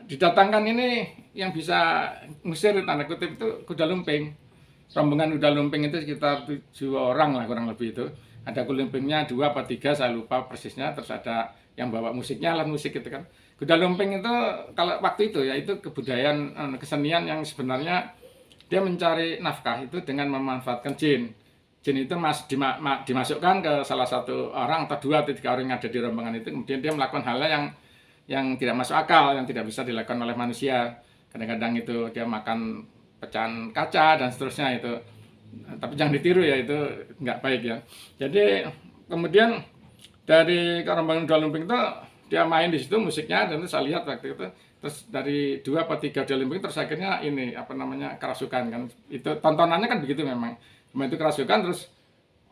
didatangkan ini yang bisa ngusir tanda kutip itu kuda lumping. Rombongan kuda lumping itu sekitar 7 orang lah kurang lebih itu. Ada kuda lumpingnya 2 apa 3 saya lupa persisnya, terus ada yang bawa musiknya, alat musik gitu kan. Kuda lumping itu kalau waktu itu ya itu kebudayaan kesenian yang sebenarnya dia mencari nafkah itu dengan memanfaatkan jin. Jin itu dimasukkan ke salah satu orang atau 2 atau 3 orang yang ada di rombongan itu, kemudian dia melakukan hal yang tidak masuk akal, yang tidak bisa dilakukan oleh manusia. Kadang-kadang itu dia makan pecahan kaca dan seterusnya itu. Tapi jangan ditiru ya, itu nggak baik ya. Jadi kemudian dari rombongan kuda lumping itu dia main di situ musiknya, dan itu saya lihat waktu itu. Terus dari 2 atau 3 kuda lumping terus akhirnya ini kerasukan kan. Itu tontonannya kan begitu memang. Itu kerasukan terus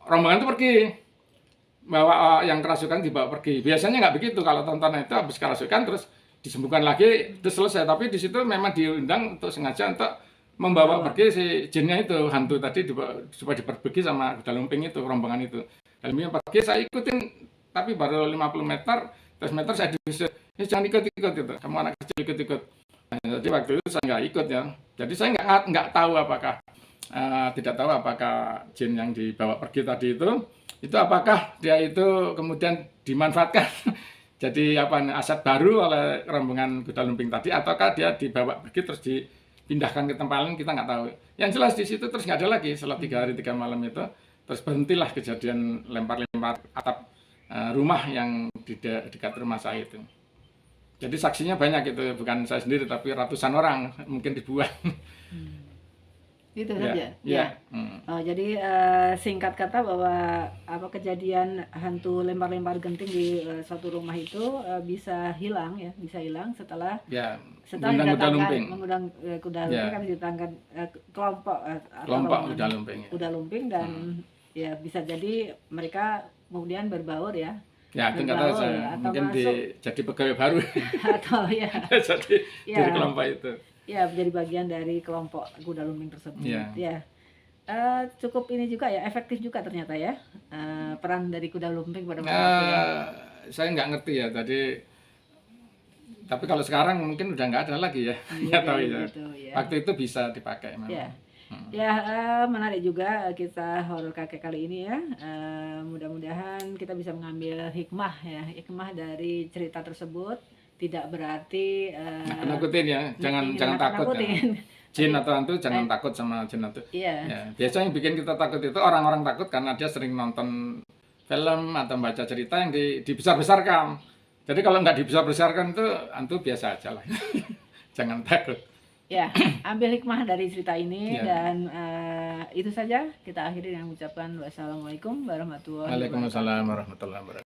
rombongan itu pergi. Bawa yang kerasukan dibawa pergi. Biasanya nggak begitu, kalau tontonan itu habis kerasukan terus disembuhkan lagi, itu selesai. Tapi di situ memang diundang untuk sengaja untuk membawa pergi si jinnya itu, hantu tadi supaya dipergi sama kuda lumping itu, rombongan itu. Dan pergi saya ikutin, tapi baru 50 meter, 100 meter saya diusir. Jangan ikut-ikut itu, kamu anak kecil ikut-ikut. Nah, jadi waktu itu saya nggak ikut ya. Jadi saya nggak tahu apakah tidak tahu apakah jin yang dibawa pergi tadi itu apakah dia itu kemudian dimanfaatkan jadi aset baru oleh rombongan kuda lumping tadi, ataukah dia dibawa pergi terus dipindahkan ke tempat lain, kita nggak tahu. Yang jelas di situ terus nggak ada lagi setelah 3 hari 3 malam itu, terus berhentilah kejadian lempar-lempar atap rumah yang di dekat rumah saya itu. Jadi saksinya banyak itu, bukan saya sendiri tapi ratusan orang mungkin dibuat. Gitu Ya, saja. ya. Oh, jadi singkat kata bahwa kejadian hantu lempar-lempar genting di suatu rumah itu bisa hilang setelah Ya, mengundang kuda lumping kan didatangkan kelompok kuda lumping. Kuda lumping dan ya bisa jadi mereka kemudian berbaur ya. Ya, itu nggak tahu saya. Mungkin jadi pegawai baru. Atau ya. Jadi dari kelompok itu. Ya, menjadi bagian dari kelompok kuda lumping tersebut. Ya. Cukup ini juga ya, efektif juga ternyata ya peran dari kuda lumping pada saya nggak ngerti ya tadi. Tapi kalau sekarang mungkin udah nggak ada lagi ya. Nggak tahu ya. Gitu, ya. Waktu itu bisa dipakai memang. Ya, menarik juga kita horor kakek kali ini ya. Mudah-mudahan kita bisa mengambil hikmah dari cerita tersebut. Tidak berarti nakutin ya, jangan takut ya. Jin atau hantu jangan takut sama jin hantu. Iya. Ya, biasanya yang bikin kita takut itu orang-orang takut karena dia sering nonton film atau baca cerita yang dibesar-besarkan. Jadi kalau nggak dibesar-besarkan itu hantu biasa aja lah. Jangan takut. Ya, ambil hikmah dari cerita ini Ya. dan itu saja kita akhiri dengan mengucapkan wassalamualaikum warahmatullahi wabarakatuh. Waalaikumsalam warahmatullahi wabarakatuh.